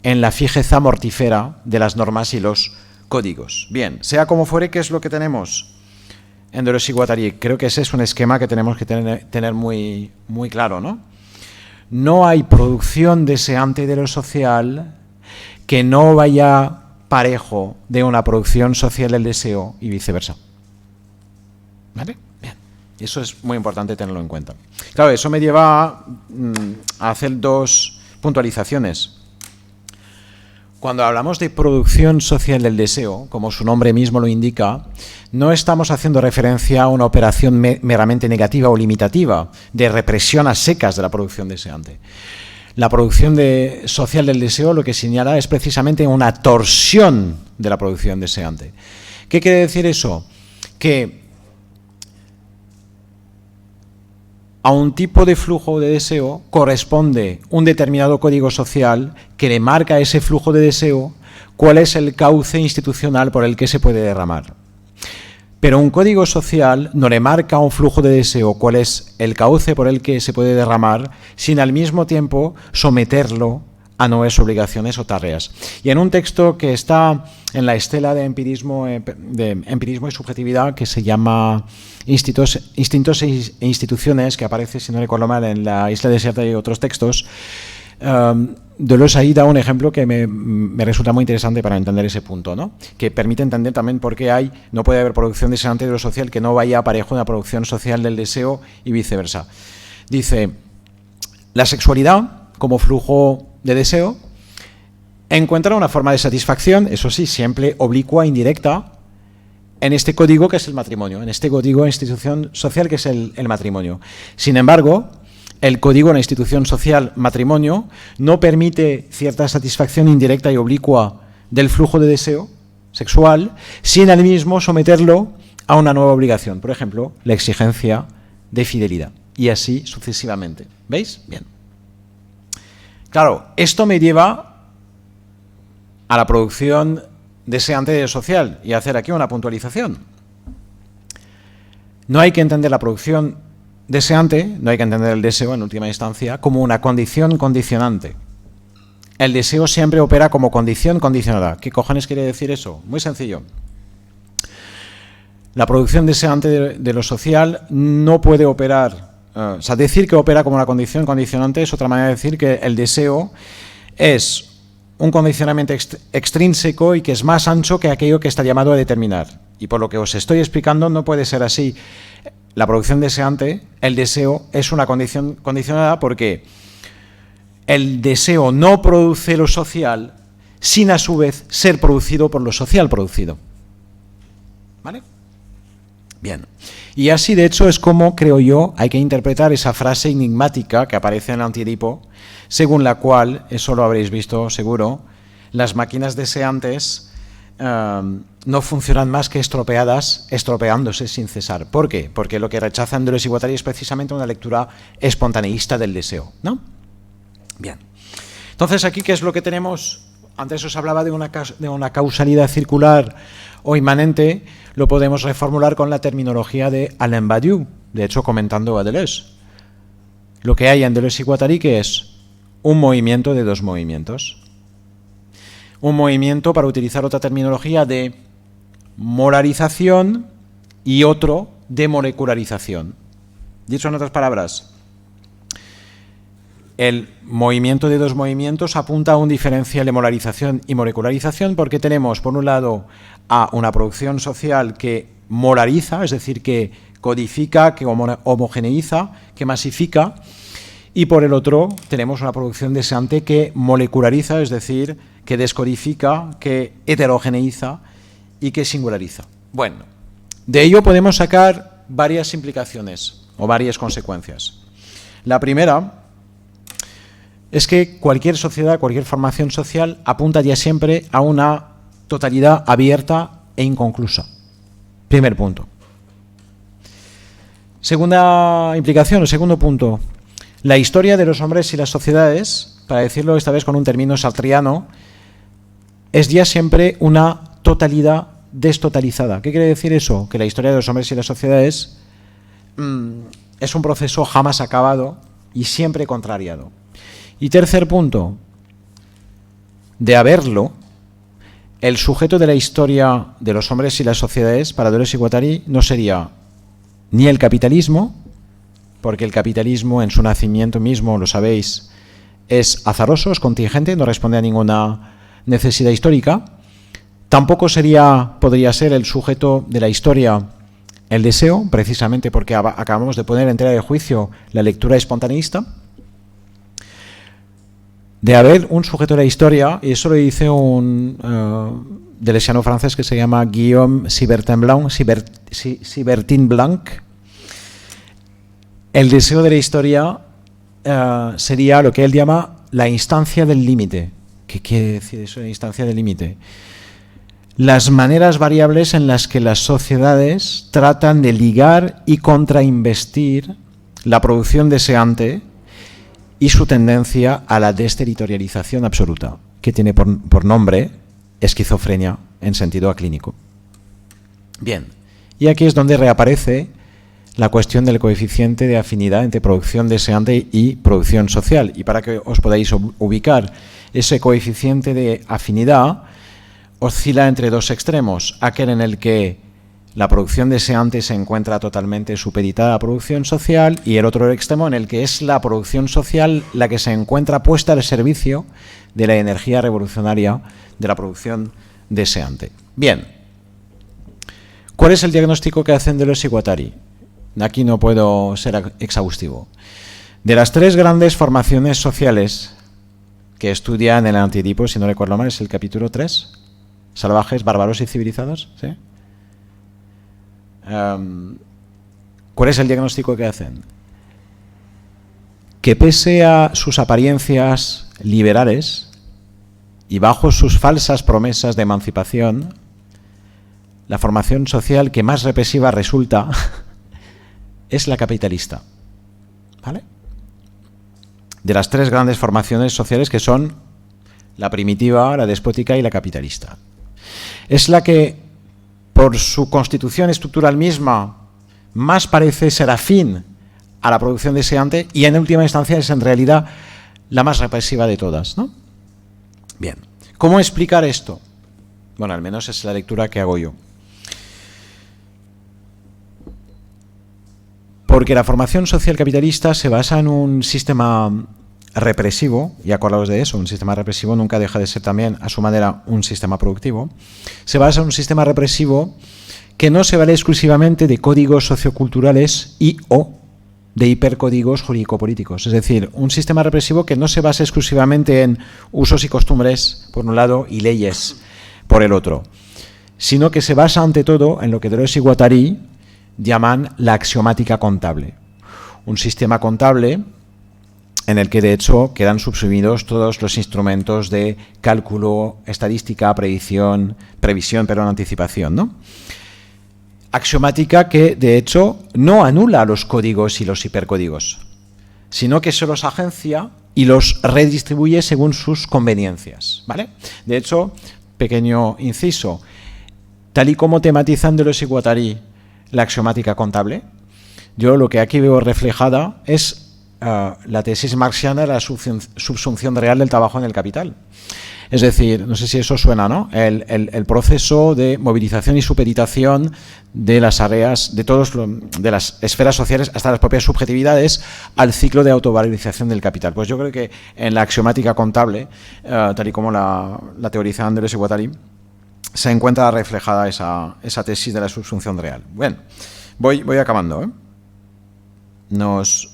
en la fijeza mortífera de las normas y los códigos. Bien, sea como fuere, ¿qué es lo que tenemos en Deleuze y Guattari? Creo que ese es un esquema que tenemos que tener muy, muy claro, ¿no? No hay producción deseante de lo social que no vaya parejo de una producción social del deseo y viceversa. ¿Vale? Bien. Eso es muy importante tenerlo en cuenta. Claro, eso me lleva a hacer dos puntualizaciones. Cuando hablamos de producción social del deseo, como su nombre mismo lo indica, no estamos haciendo referencia a una operación meramente negativa o limitativa de represión a secas de la producción deseante. La producción social del deseo lo que señala es precisamente una torsión de la producción deseante. ¿Qué quiere decir eso? Que a un tipo de flujo de deseo corresponde un determinado código social que le marca a ese flujo de deseo cuál es el cauce institucional por el que se puede derramar. Pero un código social no le marca a un flujo de deseo cuál es el cauce por el que se puede derramar, sin al mismo tiempo someterlo a nuevas obligaciones o tareas. Y en un texto que está en la estela de empirismo y subjetividad, que se llama Instintos e Instituciones, que aparece, si no recuerdo mal, en La Isla Desierta y otros textos, Deleuze ahí da un ejemplo que me resulta muy interesante para entender ese punto, ¿no? Que permite entender también por qué no puede haber producción deseante de lo social que no vaya aparejo de una producción social del deseo y viceversa. Dice, la sexualidad como flujo de deseo encuentra una forma de satisfacción, eso sí, siempre oblicua, indirecta, en este código que es el matrimonio, en este código de institución social que es el matrimonio. Sin embargo, el código de la institución social matrimonio no permite cierta satisfacción indirecta y oblicua del flujo de deseo sexual sin al mismo someterlo a una nueva obligación. Por ejemplo, la exigencia de fidelidad. Y así sucesivamente. ¿Veis? Bien. Claro, esto me lleva a la producción deseante de social y hacer aquí una puntualización. No hay que entender la producción deseante, no hay que entender el deseo en última instancia, como una condición condicionante. El deseo siempre opera como condición condicionada. ¿Qué cojones quiere decir eso? Muy sencillo. La producción deseante de lo social no puede operar, o sea, decir que opera como una condición condicionante es otra manera de decir que el deseo es un condicionamiento extrínseco y que es más ancho que aquello que está llamado a determinar. Y por lo que os estoy explicando no puede ser así. La producción deseante, el deseo, es una condición condicionada porque el deseo no produce lo social sin a su vez ser producido por lo social producido. ¿Vale? Bien. Y así de hecho es como, creo yo, hay que interpretar esa frase enigmática que aparece en el Antiedipo, según la cual, eso lo habréis visto seguro, las máquinas deseantes no funcionan más que estropeándose sin cesar. ¿Por qué? Porque lo que rechazan Deleuze y Guattari es precisamente una lectura espontaneísta del deseo, ¿no? Bien. Entonces, aquí, ¿qué es lo que tenemos? Antes os hablaba de una causalidad circular o inmanente, lo podemos reformular con la terminología de Alain Badiou, de hecho, comentando a Deleuze. Lo que hay en Deleuze y Guattari, ¿qué es? Un movimiento de dos movimientos. Un movimiento, para utilizar otra terminología, de moralización y otro de molecularización. Dicho en otras palabras, el movimiento de dos movimientos apunta a un diferencial de molarización y molecularización porque tenemos, por un lado, a una producción social que molariza, es decir, que codifica, que homogeneiza, que masifica, y por el otro tenemos una producción deseante que moleculariza, es decir, que descodifica, que heterogeneiza y que singulariza. Bueno, de ello podemos sacar varias implicaciones o varias consecuencias. La primera es que cualquier sociedad, cualquier formación social apunta ya siempre a una totalidad abierta e inconclusa. Primer punto. Segunda implicación, o segundo punto. La historia de los hombres y las sociedades, para decirlo esta vez con un término sartriano, es ya siempre una totalidad destotalizada. ¿Qué quiere decir eso? Que la historia de los hombres y las sociedades es un proceso jamás acabado y siempre contrariado. Y tercer punto, de haberlo, el sujeto de la historia de los hombres y las sociedades, para Deleuze y Guattari, no sería ni el capitalismo, porque el capitalismo en su nacimiento mismo, lo sabéis, es azaroso, es contingente, no responde a ninguna necesidad histórica. Tampoco podría ser el sujeto de la historia el deseo, precisamente porque acabamos de poner en tela de juicio la lectura espontaneísta. De haber un sujeto de la historia, y eso lo dice un deleuziano francés que se llama Guillaume Sibertin Blanc, el deseo de la historia sería lo que él llama la instancia del límite. ¿Qué quiere decir eso, la instancia del límite? Las maneras variables en las que las sociedades tratan de ligar y contrainvestir la producción deseante y su tendencia a la desterritorialización absoluta, que tiene por nombre esquizofrenia en sentido aclínico. Bien, y aquí es donde reaparece la cuestión del coeficiente de afinidad entre producción deseante y producción social. Y para que os podáis ubicar, ese coeficiente de afinidad oscila entre dos extremos, aquel en el que la producción deseante se encuentra totalmente supeditada a la producción social, y el otro extremo en el que es la producción social la que se encuentra puesta al servicio de la energía revolucionaria de la producción deseante. Bien, ¿cuál es el diagnóstico que hacen Deleuze y Guattari? Aquí no puedo ser exhaustivo. De las tres grandes formaciones sociales que estudian el antidipo, si no recuerdo mal, es el capítulo 3, salvajes, bárbaros y civilizados, ¿sí? ¿Cuál es el diagnóstico que hacen? Que pese a sus apariencias liberales y bajo sus falsas promesas de emancipación, la formación social que más represiva resulta es la capitalista. ¿Vale? De las tres grandes formaciones sociales, que son la primitiva, la despótica y la capitalista. Es la que, por su constitución estructural misma, más parece ser afín a la producción deseante, y en última instancia es en realidad la más represiva de todas, ¿no? Bien, ¿cómo explicar esto? Bueno, al menos es la lectura que hago yo. Porque la formación social capitalista se basa en un sistema represivo, y acordaos de eso, un sistema represivo nunca deja de ser también, a su manera, un sistema productivo. Se basa en un sistema represivo que no se vale exclusivamente de códigos socioculturales y o de hipercódigos jurídico-políticos. Es decir, un sistema represivo que no se basa exclusivamente en usos y costumbres, por un lado, y leyes, por el otro, sino que se basa ante todo en lo que Deleuze y Guattari llaman la axiomática contable. Un sistema contable en el que de hecho quedan subsumidos todos los instrumentos de cálculo, estadística, previsión, anticipación, ¿no? Axiomática que de hecho no anula los códigos y los hipercódigos, sino que se los agencia y los redistribuye según sus conveniencias, ¿vale? De hecho, pequeño inciso, tal y como tematizan Deleuze y Guattari la axiomática contable, yo lo que aquí veo reflejada es la tesis marxiana de la subsunción real del trabajo en el capital. Es decir, no sé si eso suena, ¿no? El proceso de movilización y supeditación de las áreas, de las esferas sociales hasta las propias subjetividades al ciclo de autovalorización del capital. Pues yo creo que en la axiomática contable, tal y como la teorizan Deleuze y Guattari, se encuentra reflejada esa tesis de la subsunción real. Bueno, voy acabando, ¿eh? No os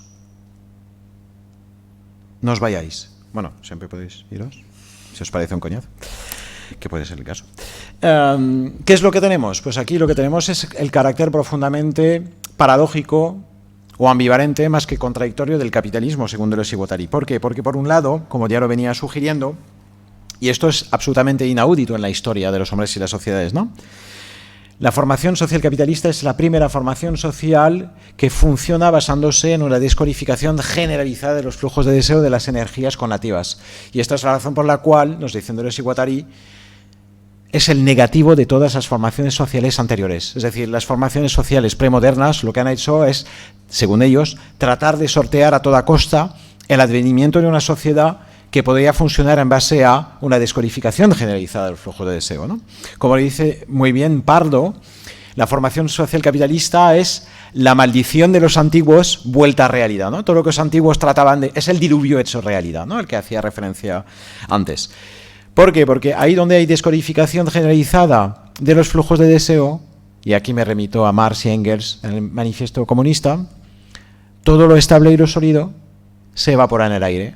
vayáis. Bueno, siempre podéis iros, si os parece un coñazo, que puede ser el caso. ¿Qué es lo que tenemos? Pues aquí lo que tenemos es el carácter profundamente paradójico o ambivalente, más que contradictorio, del capitalismo, según Deleuze y Guattari. ¿Por qué? Porque por un lado, como ya lo venía sugiriendo, y esto es absolutamente inaudito en la historia de los hombres y las sociedades, ¿no? La formación social capitalista es la primera formación social que funciona basándose en una descodificación generalizada de los flujos de deseo de las energías connativas. Y esta es la razón por la cual, nos dicen Deleuze y Guattari, es el negativo de todas las formaciones sociales anteriores. Es decir, las formaciones sociales premodernas lo que han hecho es, según ellos, tratar de sortear a toda costa el advenimiento de una sociedad que podría funcionar en base a una descodificación generalizada del flujo de deseo, ¿no? Como le dice muy bien Pardo, la formación social capitalista es la maldición de los antiguos vuelta a realidad, ¿no? Todo lo que los antiguos trataban de... es el diluvio hecho realidad, ¿no? El que hacía referencia antes. ¿Por qué? Porque ahí donde hay descodificación generalizada de los flujos de deseo, y aquí me remito a Marx y Engels en el Manifiesto Comunista, todo lo estable y lo sólido se evapora en el aire.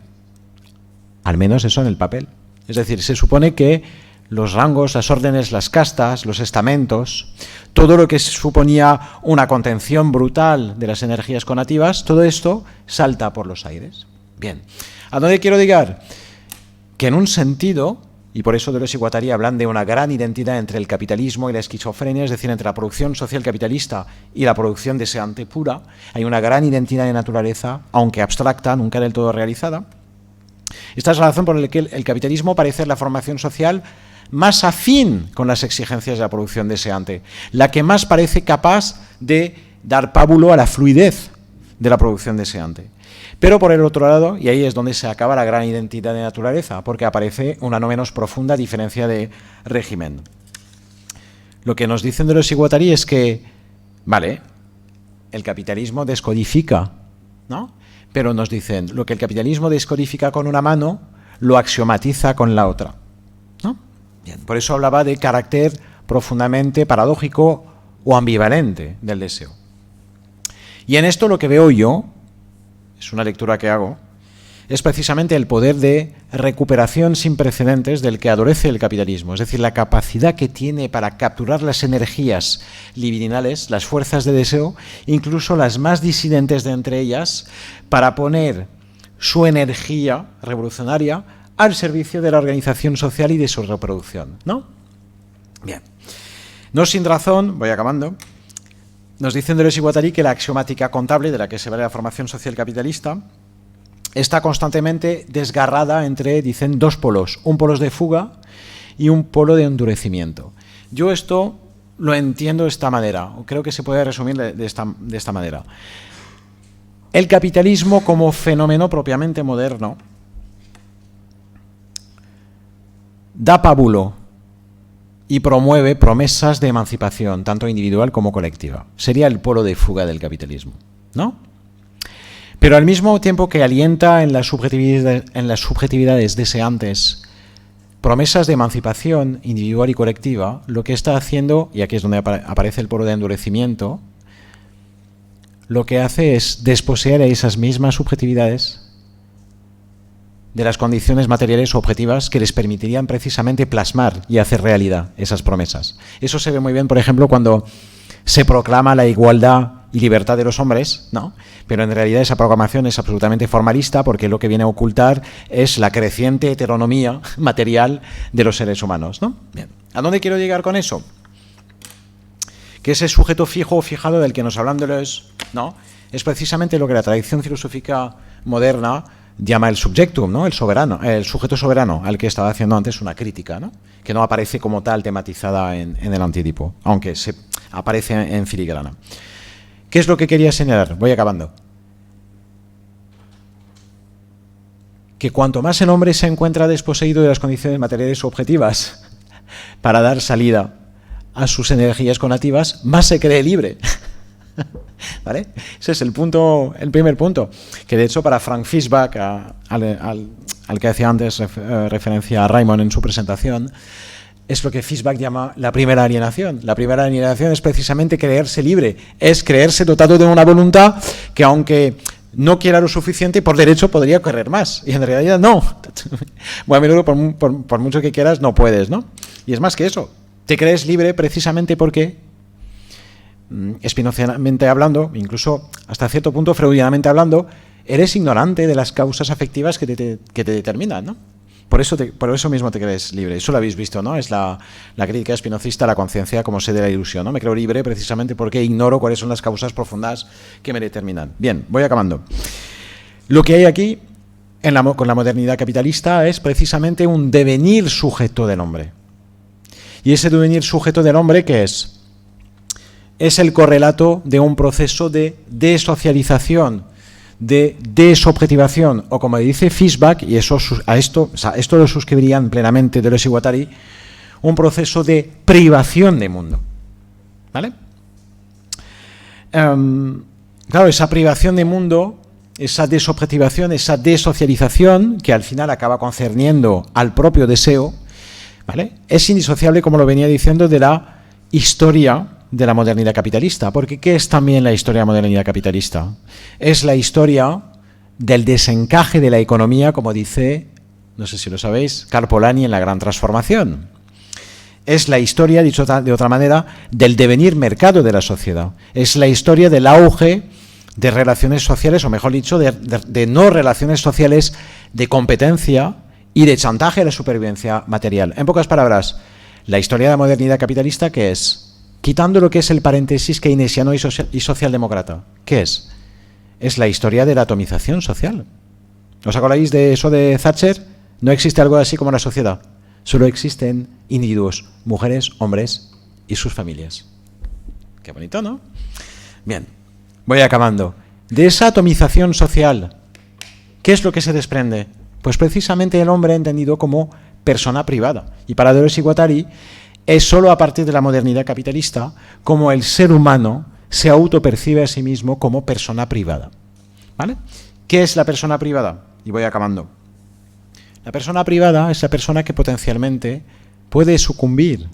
Al menos eso en el papel. Es decir, se supone que los rangos, las órdenes, las castas, los estamentos, todo lo que suponía una contención brutal de las energías connativas, todo esto salta por los aires. Bien, ¿A dónde quiero llegar? Que en un sentido, y por eso Deleuze y Guattari hablan de una gran identidad entre el capitalismo y la esquizofrenia, es decir, entre la producción social capitalista y la producción deseante pura, hay una gran identidad de naturaleza, aunque abstracta, nunca del todo realizada. Esta es la razón por la que el capitalismo parece ser la formación social más afín con las exigencias de la producción deseante, la que más parece capaz de dar pábulo a la fluidez de la producción deseante. Pero por el otro lado, y ahí es donde se acaba la gran identidad de naturaleza, porque aparece una no menos profunda diferencia de régimen. Lo que nos dicen Deleuze y Guattari es que, vale, el capitalismo descodifica, ¿no? Pero nos dicen, lo que el capitalismo descodifica con una mano, lo axiomatiza con la otra, ¿no? Bien, por eso hablaba de carácter profundamente paradójico o ambivalente del deseo. Y en esto lo que veo yo, es una lectura que hago, es precisamente el poder de recuperación sin precedentes del que adolece el capitalismo, es decir, la capacidad que tiene para capturar las energías libidinales, las fuerzas de deseo, incluso las más disidentes de entre ellas, para poner su energía revolucionaria al servicio de la organización social y de su reproducción, ¿no? Bien. No sin razón, voy acabando, nos dicen Deleuze y Guattari que la axiomática contable de la que se vale la formación social capitalista está constantemente desgarrada entre, dicen, dos polos, un polo de fuga y un polo de endurecimiento. Yo esto lo entiendo de esta manera, o creo que se puede resumir de esta manera. El capitalismo como fenómeno propiamente moderno da pábulo y promueve promesas de emancipación, tanto individual como colectiva. Sería el polo de fuga del capitalismo, ¿no? Pero al mismo tiempo que alienta en las subjetividades deseantes promesas de emancipación individual y colectiva, lo que está haciendo, y aquí es donde aparece el polo de endurecimiento, lo que hace es desposeer a esas mismas subjetividades de las condiciones materiales o objetivas que les permitirían precisamente plasmar y hacer realidad esas promesas. Eso se ve muy bien, por ejemplo, cuando se proclama la igualdad y libertad de los hombres, ¿no? Pero en realidad esa proclamación es absolutamente formalista porque lo que viene a ocultar es la creciente heteronomía material de los seres humanos, ¿no? Bien. ¿A dónde quiero llegar con eso? Que ese sujeto fijo o fijado del que nos hablan Deleuze, ¿no? Es precisamente lo que la tradición filosófica moderna llama el subjectum, ¿no? El soberano, el sujeto soberano, al que estaba haciendo antes una crítica, ¿no? Que no aparece como tal tematizada en el Antidipo, aunque se aparece en filigrana. ¿Qué es lo que quería señalar? Voy acabando. Que cuanto más el hombre se encuentra desposeído de las condiciones materiales objetivas para dar salida a sus energías conativas, más se cree libre. ¿Vale? Ese es el primer punto, que de hecho para Frank Fischbach, al que hacía antes referencia a Raymond en su presentación, es lo que Fischbach llama la primera alienación. La primera alienación es precisamente creerse libre, es creerse dotado de una voluntad que, aunque no quiera lo suficiente, por derecho podría querer más, y en realidad no. Muy a menudo, por mucho que quieras, no puedes, ¿no? Y es más que eso, te crees libre precisamente porque, espinocianamente hablando, incluso hasta cierto punto freudianamente hablando, eres ignorante de las causas afectivas que te determinan, ¿no? Por eso mismo te crees libre. Eso lo habéis visto, ¿no? Es la crítica espinocista a la conciencia como sede de la ilusión, ¿no? Me creo libre precisamente porque ignoro cuáles son las causas profundas que me determinan. Bien, voy acabando. Lo que hay aquí con la modernidad capitalista es precisamente un devenir sujeto del hombre. Y ese devenir sujeto del hombre, ¿qué es? Es el correlato de un proceso de desocialización, de desobjetivación, o como dice Fischbach, y esto lo suscribirían plenamente Deleuze y Guattari, un proceso de privación de mundo. ¿Vale? Claro, esa privación de mundo, esa desobjetivación, esa desocialización, que al final acaba concerniendo al propio deseo, ¿vale? Es indisociable, como lo venía diciendo, de la historia de la modernidad capitalista, porque ¿qué es también la historia de la modernidad capitalista? Es la historia del desencaje de la economía, como dice, no sé si lo sabéis, Karl Polanyi en La Gran Transformación. Es la historia, dicho de otra manera, del devenir mercado de la sociedad. Es la historia del auge de relaciones sociales, o mejor dicho, de no relaciones sociales, de competencia y de chantaje a la supervivencia material. En pocas palabras, la historia de la modernidad capitalista, ¿qué es? Quitando lo que es el paréntesis keynesiano y socialdemócrata, ¿qué es? Es la historia de la atomización social. ¿Os acordáis de eso de Thatcher? No existe algo así como la sociedad. Solo existen individuos, mujeres, hombres y sus familias. Qué bonito, ¿no? Bien, voy acabando. De esa atomización social, ¿qué es lo que se desprende? Pues precisamente el hombre entendido como persona privada. Y para Deleuze y Guattari es solo a partir de la modernidad capitalista como el ser humano se autopercibe a sí mismo como persona privada. ¿Vale? ¿Qué es la persona privada? Y voy acabando. La persona privada es la persona que potencialmente puede sucumbir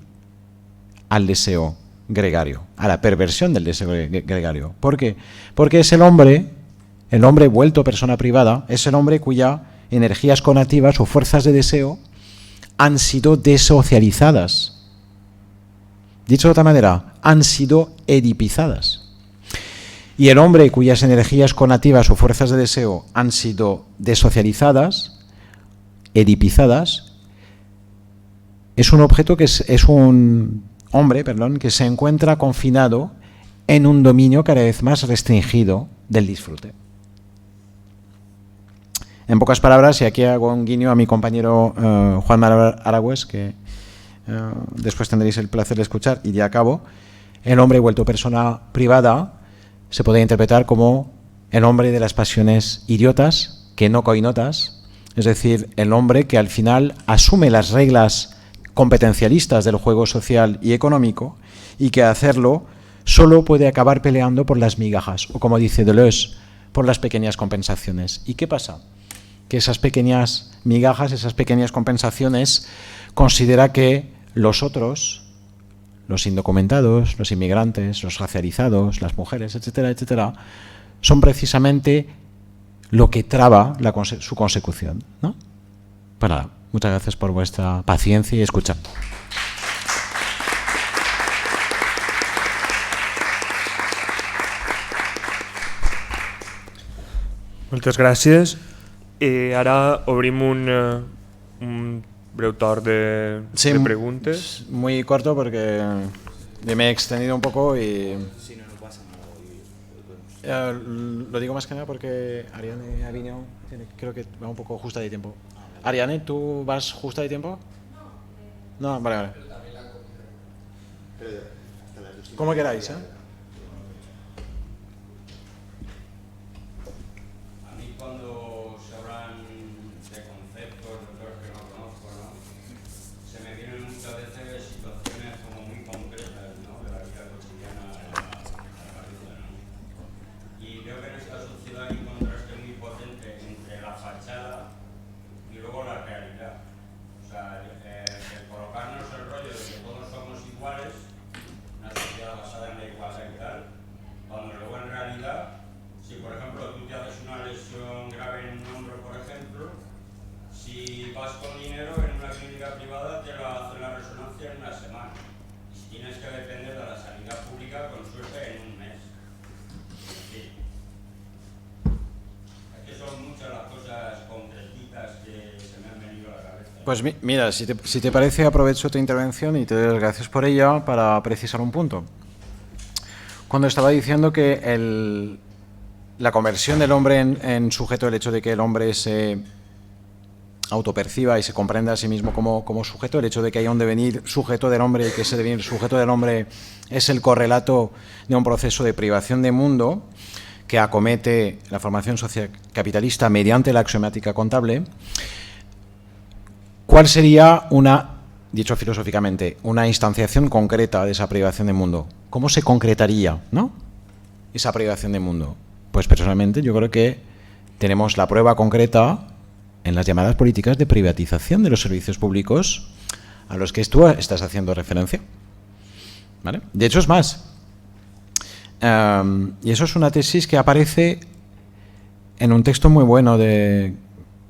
al deseo gregario, a la perversión del deseo gregario. ¿Por qué? Porque es el hombre vuelto persona privada, es el hombre cuya energías conativas o fuerzas de deseo han sido desocializadas. Dicho de otra manera, han sido edipizadas. Y el hombre cuyas energías conativas o fuerzas de deseo han sido desocializadas, edipizadas, es un objeto que es un hombre, que se encuentra confinado en un dominio cada vez más restringido del disfrute. En pocas palabras, y aquí hago un guiño a mi compañero Juan Manuel Aragüés, que después tendréis el placer de escuchar, y ya acabo, el hombre vuelto persona privada se puede interpretar como el hombre de las pasiones idiotas, que no coinotas, es decir, el hombre que al final asume las reglas competencialistas del juego social y económico y que hacerlo solo puede acabar peleando por las migajas, o como dice Deleuze, por las pequeñas compensaciones. ¿Y qué pasa? Que esas pequeñas migajas, esas pequeñas compensaciones, considera que los otros, los indocumentados, los inmigrantes, los racializados, las mujeres, etcétera, etcétera, son precisamente lo que traba su consecución, ¿no? Pues nada, muchas gracias por vuestra paciencia y escucha. Moltes gràcies. Ara obrim un breu torn de preguntes. Muy corto porque me he extendido un poco y... lo digo más que nada porque Ariane Aviño creo que va un poco justa de tiempo. Ariane, ¿tú vas justa de tiempo? No, vale. Como queráis, ¿eh? Pues mira, si te parece, aprovecho tu intervención y te doy las gracias por ella para precisar un punto. Cuando estaba diciendo que la conversión del hombre en sujeto, el hecho de que el hombre se autoperciba y se comprenda a sí mismo como sujeto, el hecho de que haya un devenir sujeto del hombre y que ese devenir sujeto del hombre es el correlato de un proceso de privación de mundo que acomete la formación social capitalista mediante la axiomática contable. ¿Cuál sería dicho filosóficamente, una instanciación concreta de esa privación de mundo? ¿Cómo se concretaría, ¿no?, esa privación de mundo? Pues personalmente yo creo que tenemos la prueba concreta en las llamadas políticas de privatización de los servicios públicos a los que tú estás haciendo referencia, ¿vale? De hecho es más, y eso es una tesis que aparece en un texto muy bueno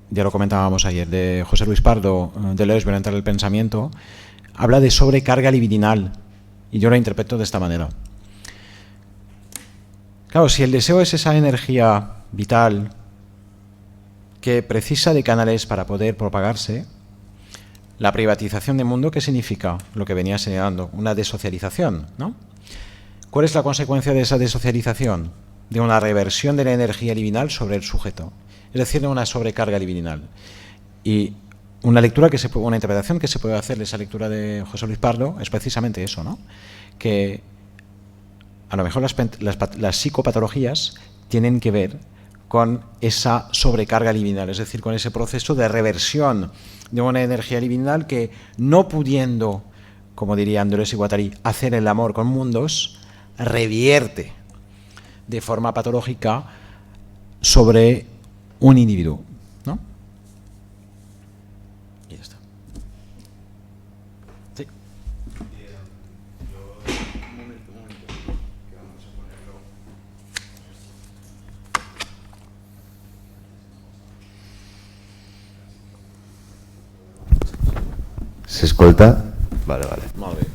ya lo comentábamos ayer, de José Luis Pardo, Deleuze, Violentar el pensamiento. Habla de sobrecarga libidinal y yo lo interpreto de esta manera. Claro, si el deseo es esa energía vital que precisa de canales para poder propagarse, la privatización del mundo, ¿qué significa? Lo que venía señalando, una desocialización, ¿no? ¿Cuál es la consecuencia de esa desocialización? De una reversión de la energía libidinal sobre el sujeto, es decir, de una sobrecarga libidinal. Y una lectura una interpretación que se puede hacer de esa lectura de José Luis Pardo es precisamente eso, ¿no? Que a lo mejor las psicopatologías tienen que ver con esa sobrecarga libidinal, es decir, con ese proceso de reversión de una energía libidinal que, no pudiendo, como diría Andrés Guattari, hacer el amor con mundos, revierte de forma patológica sobre un individuo, ¿no? Y ya está. Sí. Un momento, que vamos a ponerlo. S'escolta? Vale, vale. Molt bé.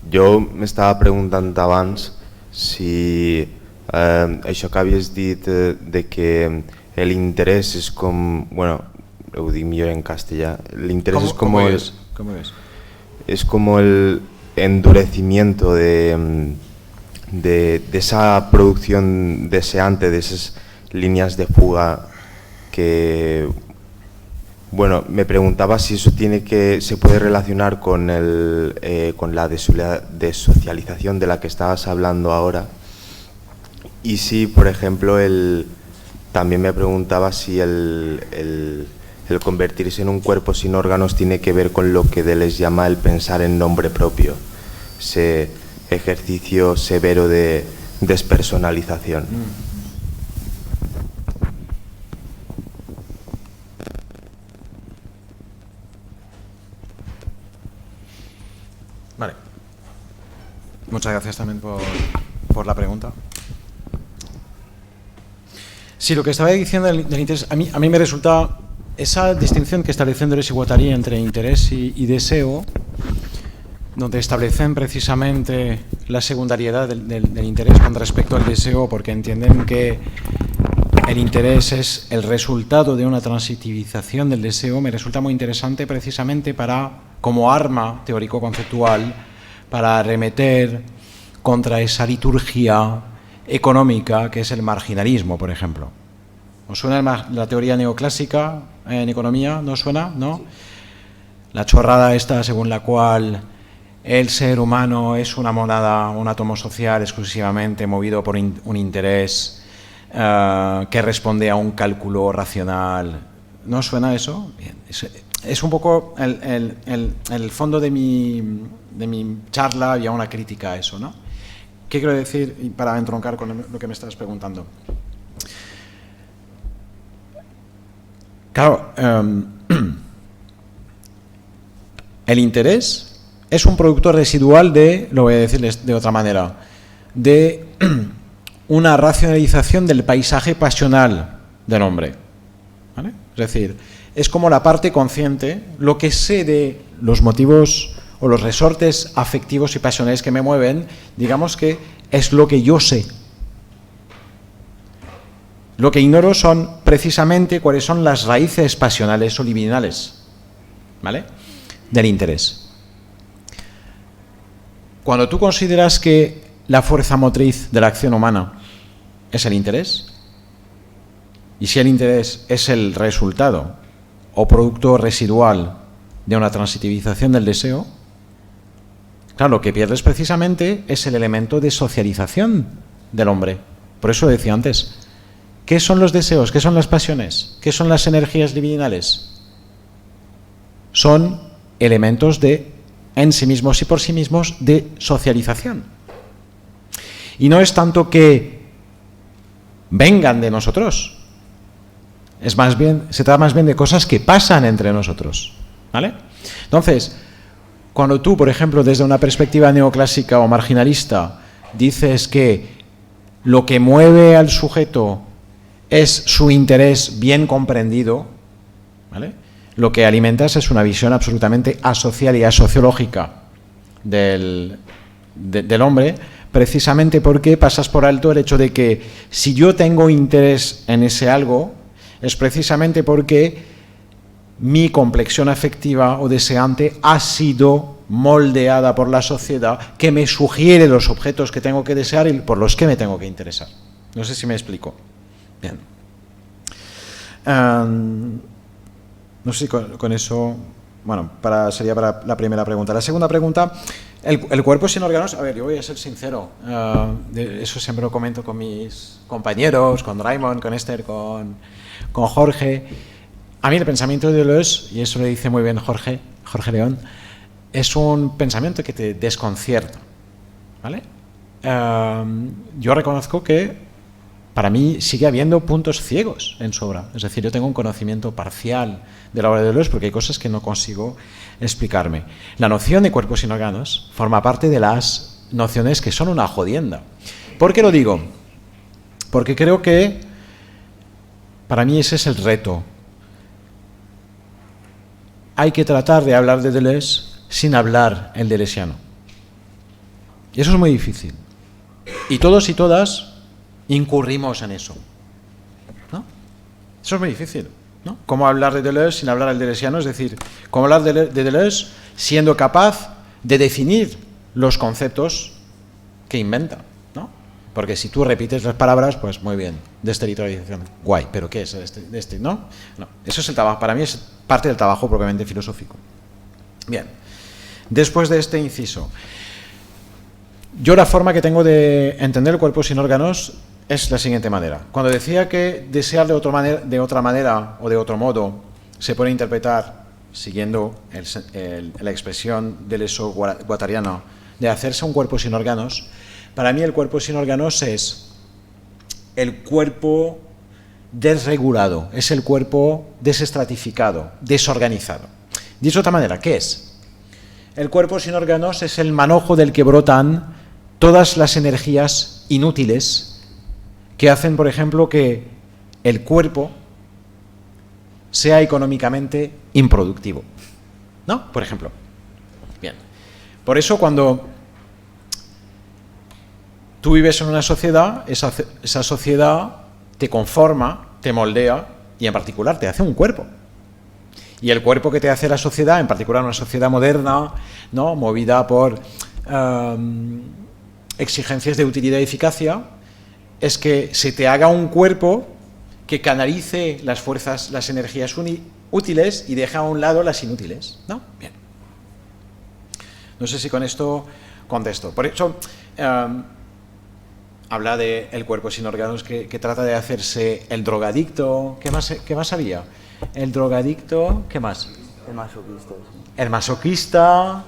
Jo m'estava preguntant abans si això que havies dit de que l'interès és com... Bueno, ho dic millor en castellà. L'interès és com... ¿Cómo es? Es como el endurecimiento de esa producción deseante, de esas líneas de fuga que... Bueno, me preguntaba si eso se puede relacionar con la desocialización de la que estabas hablando ahora, y si, por ejemplo, también me preguntaba si el convertirse en un cuerpo sin órganos tiene que ver con lo que Deleuze llama el pensar en nombre propio, ese ejercicio severo de despersonalización. Vale. Muchas gracias también por la pregunta. Sí, lo que estaba diciendo del interés, a mí me resulta esa distinción que establecen Deleuze y Guattari entre interés y deseo, donde establecen precisamente la secundariedad del interés con respecto al deseo, porque entienden que el interés es el resultado de una transitivización del deseo. Me resulta muy interesante precisamente como arma teórico-conceptual para arremeter contra esa liturgia económica que es el marginalismo, por ejemplo. ¿Os suena la teoría neoclásica en economía? ¿No suena? ¿No? La chorrada esta según la cual el ser humano es una monada, un átomo social exclusivamente movido por un interés que responde a un cálculo racional. ¿No suena eso? Bien. Es un poco el fondo de mi charla, había una crítica a eso, ¿no? ¿Qué quiero decir? Y para entroncar con lo que me estás preguntando. Claro, el interés es un producto residual lo voy a decirles de otra manera, de una racionalización del paisaje pasional del hombre, ¿vale? Es decir, es como la parte consciente, lo que sé de los motivos o los resortes afectivos y pasionales que me mueven, digamos que es lo que yo sé. Lo que ignoro son precisamente cuáles son las raíces pasionales o libidinales, ¿vale?, del interés. Cuando tú consideras que la fuerza motriz de la acción humana es el interés, y si el interés es el resultado o producto residual de una transitivización del deseo, claro, lo que pierdes precisamente es el elemento de socialización del hombre. Por eso decía antes, ¿qué son los deseos? ¿Qué son las pasiones? ¿Qué son las energías libidinales? Son elementos en sí mismos y por sí mismos de socialización. Y no es tanto que vengan de nosotros, se trata más bien de cosas que pasan entre nosotros, ¿vale? Entonces, cuando tú, por ejemplo, desde una perspectiva neoclásica o marginalista, dices que lo que mueve al sujeto es su interés bien comprendido, ¿vale?, lo que alimentas es una visión absolutamente asocial y asociológica del hombre, precisamente porque pasas por alto el hecho de que si yo tengo interés en ese algo, es precisamente porque mi complexión afectiva o deseante ha sido moldeada por la sociedad que me sugiere los objetos que tengo que desear y por los que me tengo que interesar. No sé si me explico. Bien. No sé si con eso... Bueno, sería para la primera pregunta. La segunda pregunta, el cuerpo sin órganos, a ver, yo voy a ser sincero, eso siempre lo comento con mis compañeros, con Raymond, con Esther, con Jorge. A mí el pensamiento de Deleuze, y eso lo dice muy bien Jorge León, es un pensamiento que te desconcierta, ¿vale? Yo reconozco que para mí sigue habiendo puntos ciegos en su obra. Es decir, yo tengo un conocimiento parcial de la obra de Deleuze porque hay cosas que no consigo explicarme. La noción de cuerpo sin órganos forma parte de las nociones que son una jodienda. ¿Por qué lo digo? Porque creo que para mí ese es el reto. Hay que tratar de hablar de Deleuze sin hablar el deleuziano. Y eso es muy difícil. Y todos y todas incurrimos en eso, ¿no? Eso es muy difícil, ¿no? ¿Cómo hablar de Deleuze sin hablar al deleuziano? Es decir, ¿cómo hablar de Deleuze siendo capaz de definir los conceptos que inventa, ¿no? Porque si tú repites las palabras, pues muy bien, desterritorialización, guay, pero ¿qué es ¿no? No, eso es el trabajo, para mí es parte del trabajo propiamente filosófico. Bien, después de este inciso, yo la forma que tengo de entender el cuerpo sin órganos es la siguiente manera. Cuando decía que desear de otra manera o de otro modo se puede interpretar, siguiendo la expresión del eso guattariano, de hacerse un cuerpo sin órganos, para mí el cuerpo sin órganos es el cuerpo desregulado, es el cuerpo desestratificado, desorganizado. Dicho de otra manera, ¿qué es? El cuerpo sin órganos es el manojo del que brotan todas las energías inútiles que hacen, por ejemplo, que el cuerpo sea económicamente improductivo, ¿no? Por ejemplo. Bien. Por eso cuando tú vives en una sociedad, esa sociedad te conforma, te moldea y en particular te hace un cuerpo. Y el cuerpo que te hace la sociedad, en particular una sociedad moderna, ¿no? Movida por exigencias de utilidad y eficacia, es que se te haga un cuerpo que canalice las fuerzas, las energías útiles y deja a un lado las inútiles, ¿no? Bien. No sé si con esto contesto. Por eso habla de el cuerpo sin órganos que trata de hacerse el drogadicto. ¿Qué más había? El drogadicto, ¿qué más? El masoquista. El masoquista,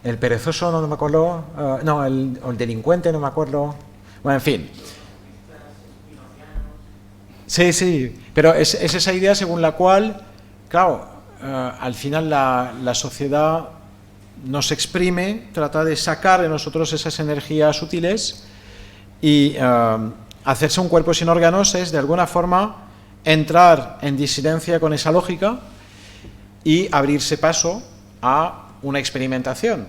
el perezoso, no me acuerdo, no, el delincuente, no me acuerdo. Bueno, en fin. Sí, pero es esa idea según la cual, claro, al final la sociedad nos exprime, trata de sacar de nosotros esas energías útiles y hacerse un cuerpo sin órganos es, de alguna forma, entrar en disidencia con esa lógica y abrirse paso a una experimentación,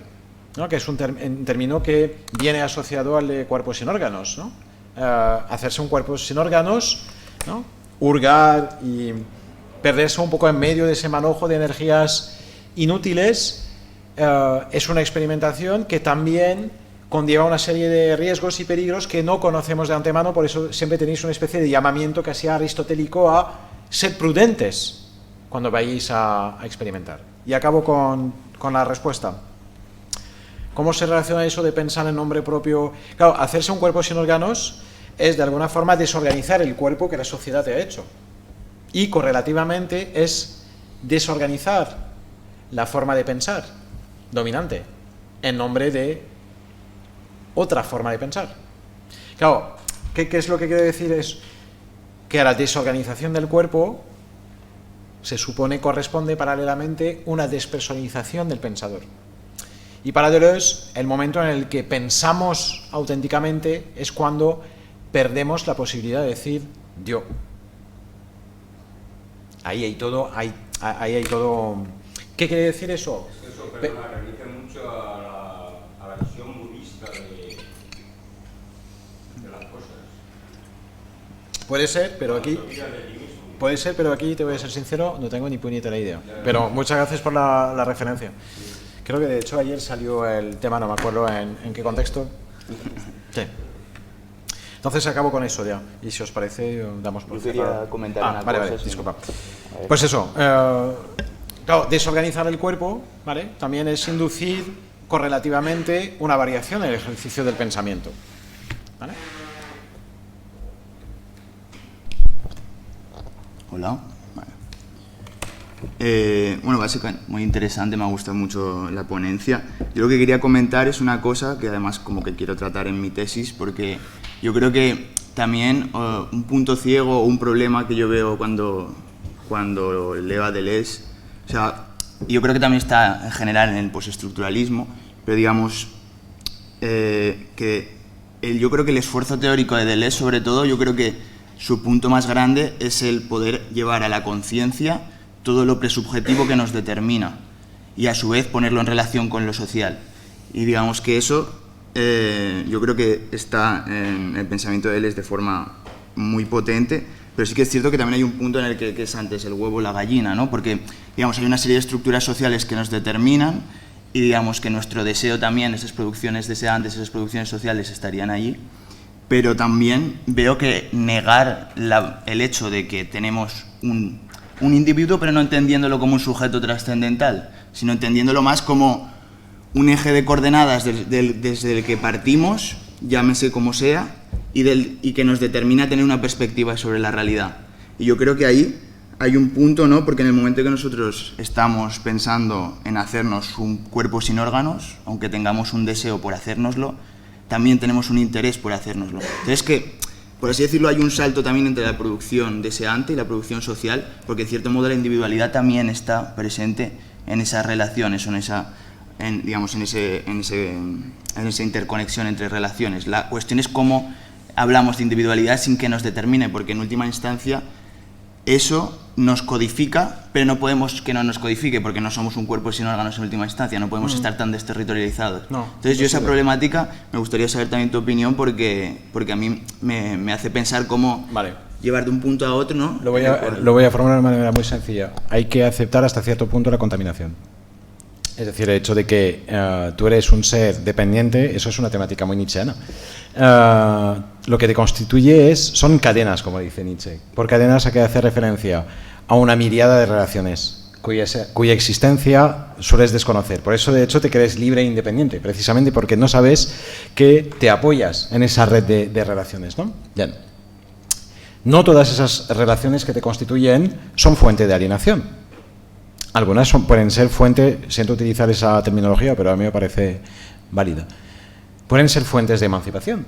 ¿no? Que es un término que viene asociado al de cuerpo sin órganos, ¿no? Hacerse un cuerpo sin órganos, ¿no? Hurgar y perderse un poco en medio de ese manojo de energías inútiles es una experimentación que también conlleva una serie de riesgos y peligros que no conocemos de antemano, por eso siempre tenéis una especie de llamamiento casi aristotélico a ser prudentes cuando vayáis a experimentar. Y acabo con la respuesta. ¿Cómo se relaciona eso de pensar en nombre propio? Claro, hacerse un cuerpo sin órganos es de alguna forma desorganizar el cuerpo que la sociedad te ha hecho. Y correlativamente es desorganizar la forma de pensar dominante en nombre de otra forma de pensar. Claro, ¿qué es lo que quiero decir? Es que a la desorganización del cuerpo se supone corresponde paralelamente una despersonalización del pensador. Y para Deleuze, el momento en el que pensamos auténticamente es cuando perdemos la posibilidad de decir yo. Ahí hay todo. ¿Qué quiere decir eso? Eso, perdona, remite mucho a la visión budista Puede ser, pero aquí... Puede ser, pero aquí, te voy a ser sincero, no tengo ni puñetera idea. Pero muchas gracias por la referencia. Creo que de hecho ayer salió el tema, no me acuerdo en qué contexto. Sí. Entonces acabo con eso ya. Y si os parece, damos por cerrado. Quería comentar una cosa. Vale, disculpa. Pues eso. Claro, desorganizar el cuerpo, ¿vale? También es inducir correlativamente una variación en el ejercicio del pensamiento. ¿Vale? Hola. Vale. Bueno, básicamente, muy interesante, me ha gustado mucho la ponencia. Yo lo que quería comentar es una cosa que además como que quiero tratar en mi tesis, porque yo creo que también un punto ciego o un problema que yo veo cuando leo a Deleuze, o sea, yo creo que también está en general en el postestructuralismo, pero digamos yo creo que el esfuerzo teórico de Deleuze, sobre todo, yo creo que su punto más grande es el poder llevar a la conciencia todo lo presubjetivo que nos determina y a su vez ponerlo en relación con lo social. Y digamos que eso yo creo que está en el pensamiento de Deleuze de forma muy potente, pero sí que es cierto que también hay un punto en el que es antes el huevo o la gallina, ¿no? Porque digamos, hay una serie de estructuras sociales que nos determinan y digamos que nuestro deseo también, esas producciones deseantes, esas producciones sociales estarían allí. Pero también veo que negar el hecho de que tenemos un individuo, pero no entendiéndolo como un sujeto trascendental, sino entendiéndolo más como un eje de coordenadas desde el que partimos, llámese como sea, y que nos determina tener una perspectiva sobre la realidad. Y yo creo que ahí hay un punto, ¿no? Porque en el momento que nosotros estamos pensando en hacernos un cuerpo sin órganos, aunque tengamos un deseo por hacérnoslo, también tenemos un interés por hacérnoslo. Entonces que, por así decirlo, hay un salto también entre la producción deseante y la producción social, porque en cierto modo la individualidad también está presente en esas relaciones, en esa interconexión entre relaciones. La cuestión es cómo hablamos de individualidad sin que nos determine, porque en última instancia eso nos codifica, pero no podemos que no nos codifique, porque no somos un cuerpo sin órganos en última instancia, no podemos estar tan desterritorializados. No, entonces yo esa problemática me gustaría saber también tu opinión, porque a mí me hace pensar cómo llevar de un punto a otro, ¿no? Lo voy a formular de una manera muy sencilla. Hay que aceptar hasta cierto punto la contaminación. Es decir, el hecho de que tú eres un ser dependiente, eso es una temática muy nietzscheana. Lo que te constituye son cadenas, como dice Nietzsche. Por cadenas hay que hacer referencia a una miríada de relaciones cuya existencia sueles desconocer. Por eso, de hecho, te crees libre e independiente, precisamente porque no sabes que te apoyas en esa red de relaciones, ¿no? Bien. No todas esas relaciones que te constituyen son fuente de alienación. Algunas pueden ser fuente, siento utilizar esa terminología, pero a mí me parece válida. Pueden ser fuentes de emancipación.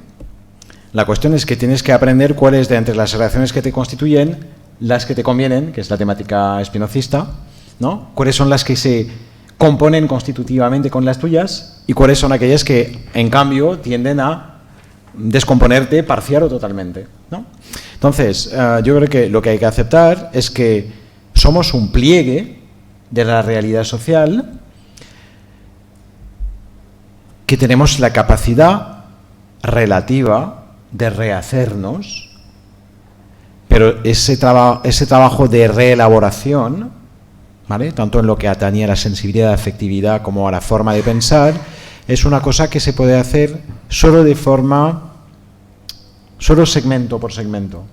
La cuestión es que tienes que aprender cuáles de entre las relaciones que te constituyen, las que te convienen, que es la temática espinocista, ¿no? Cuáles son las que se componen constitutivamente con las tuyas y cuáles son aquellas que, en cambio, tienden a descomponerte parcial o totalmente, ¿no? Entonces, yo creo que lo que hay que aceptar es que somos un pliegue de la realidad social, que tenemos la capacidad relativa de rehacernos, pero ese trabajo de reelaboración, ¿vale?, tanto en lo que atañe a la sensibilidad, afectividad como a la forma de pensar, es una cosa que se puede hacer solo segmento por segmento.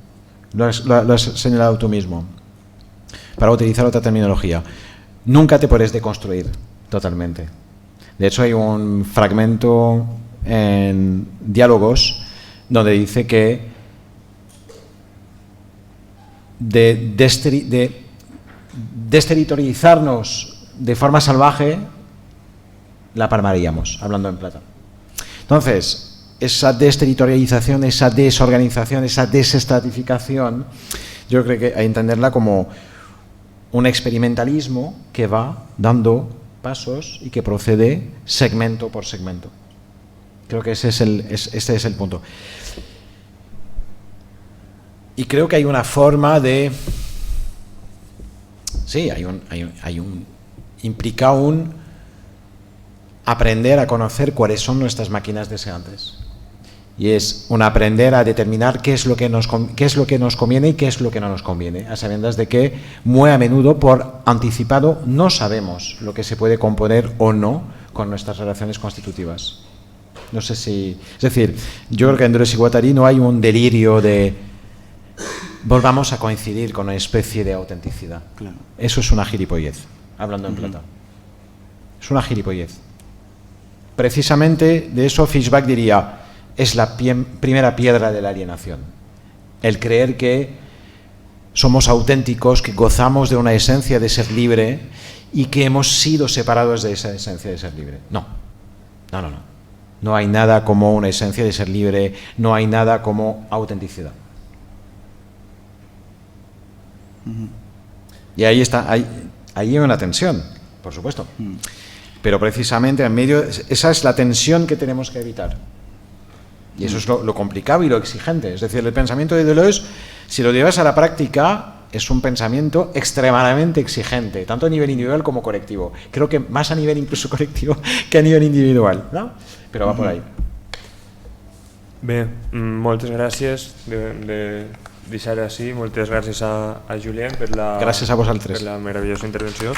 Lo has señalado tú mismo, para utilizar otra terminología. Nunca te puedes deconstruir totalmente. De hecho, hay un fragmento en Diálogos donde dice que de desterritorializarnos de forma salvaje la palmaríamos, hablando en plata. Entonces, esa desterritorialización, esa desorganización, esa desestratificación, yo creo que hay que entenderla como un experimentalismo que va dando pasos y que procede segmento por segmento. Creo que este es el punto. Y creo que hay una forma de... Sí, implica aprender a conocer cuáles son nuestras máquinas deseantes. Y es un aprender a determinar qué es lo que nos conviene y qué es lo que no nos conviene, a sabiendas de que muy a menudo, por anticipado, no sabemos lo que se puede componer o no con nuestras relaciones constitutivas. No sé si... Es decir, yo creo que en Deleuze y Guattari no hay un delirio de volvamos a coincidir con una especie de autenticidad. Claro. Eso es una gilipollez, hablando en plata. Es una gilipollez. Precisamente de eso Fishback diría, es la primera piedra de la alienación. El creer que somos auténticos, que gozamos de una esencia de ser libre y que hemos sido separados de esa esencia de ser libre. No. No hay nada como una esencia de ser libre, no hay nada como autenticidad. Y ahí está, ahí hay una tensión, por supuesto. Pero precisamente en medio, esa es la tensión que tenemos que evitar. Y eso es lo complicado y lo exigente. Es decir, el pensamiento de Deleuze, si lo llevas a la práctica, es un pensamiento extremadamente exigente, tanto a nivel individual como colectivo. Creo que más a nivel incluso colectivo que a nivel individual, ¿no? Pero va por ahí. Bé, moltes gràcies de deixar així. Moltes gràcies a Julien per la, gràcies a vosaltres. Per la meravellosa intervenció.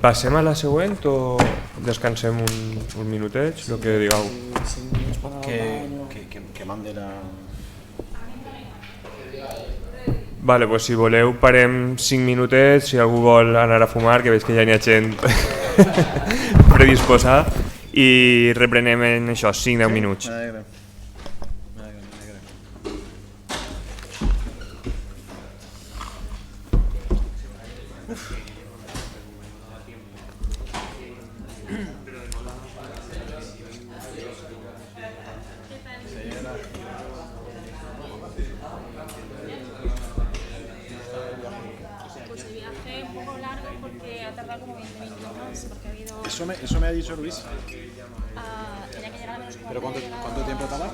Passem a la següent o descansem un minutet, el que digueu? Que mande la... Vale, pues si voleu parem 5 minutets, si algú vol anar a fumar, que veig que ja n'hi ha gent predisposada, i reprenem en això, 5-10 minuts. Eso me ha dicho Luis. Tenía que llegar a menos 40. ¿Pero cuánto tiempo tarda?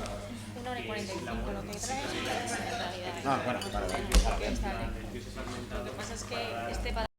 1 hora y 45, lo que trae es en realidad. Bueno, vale. Lo que pasa es que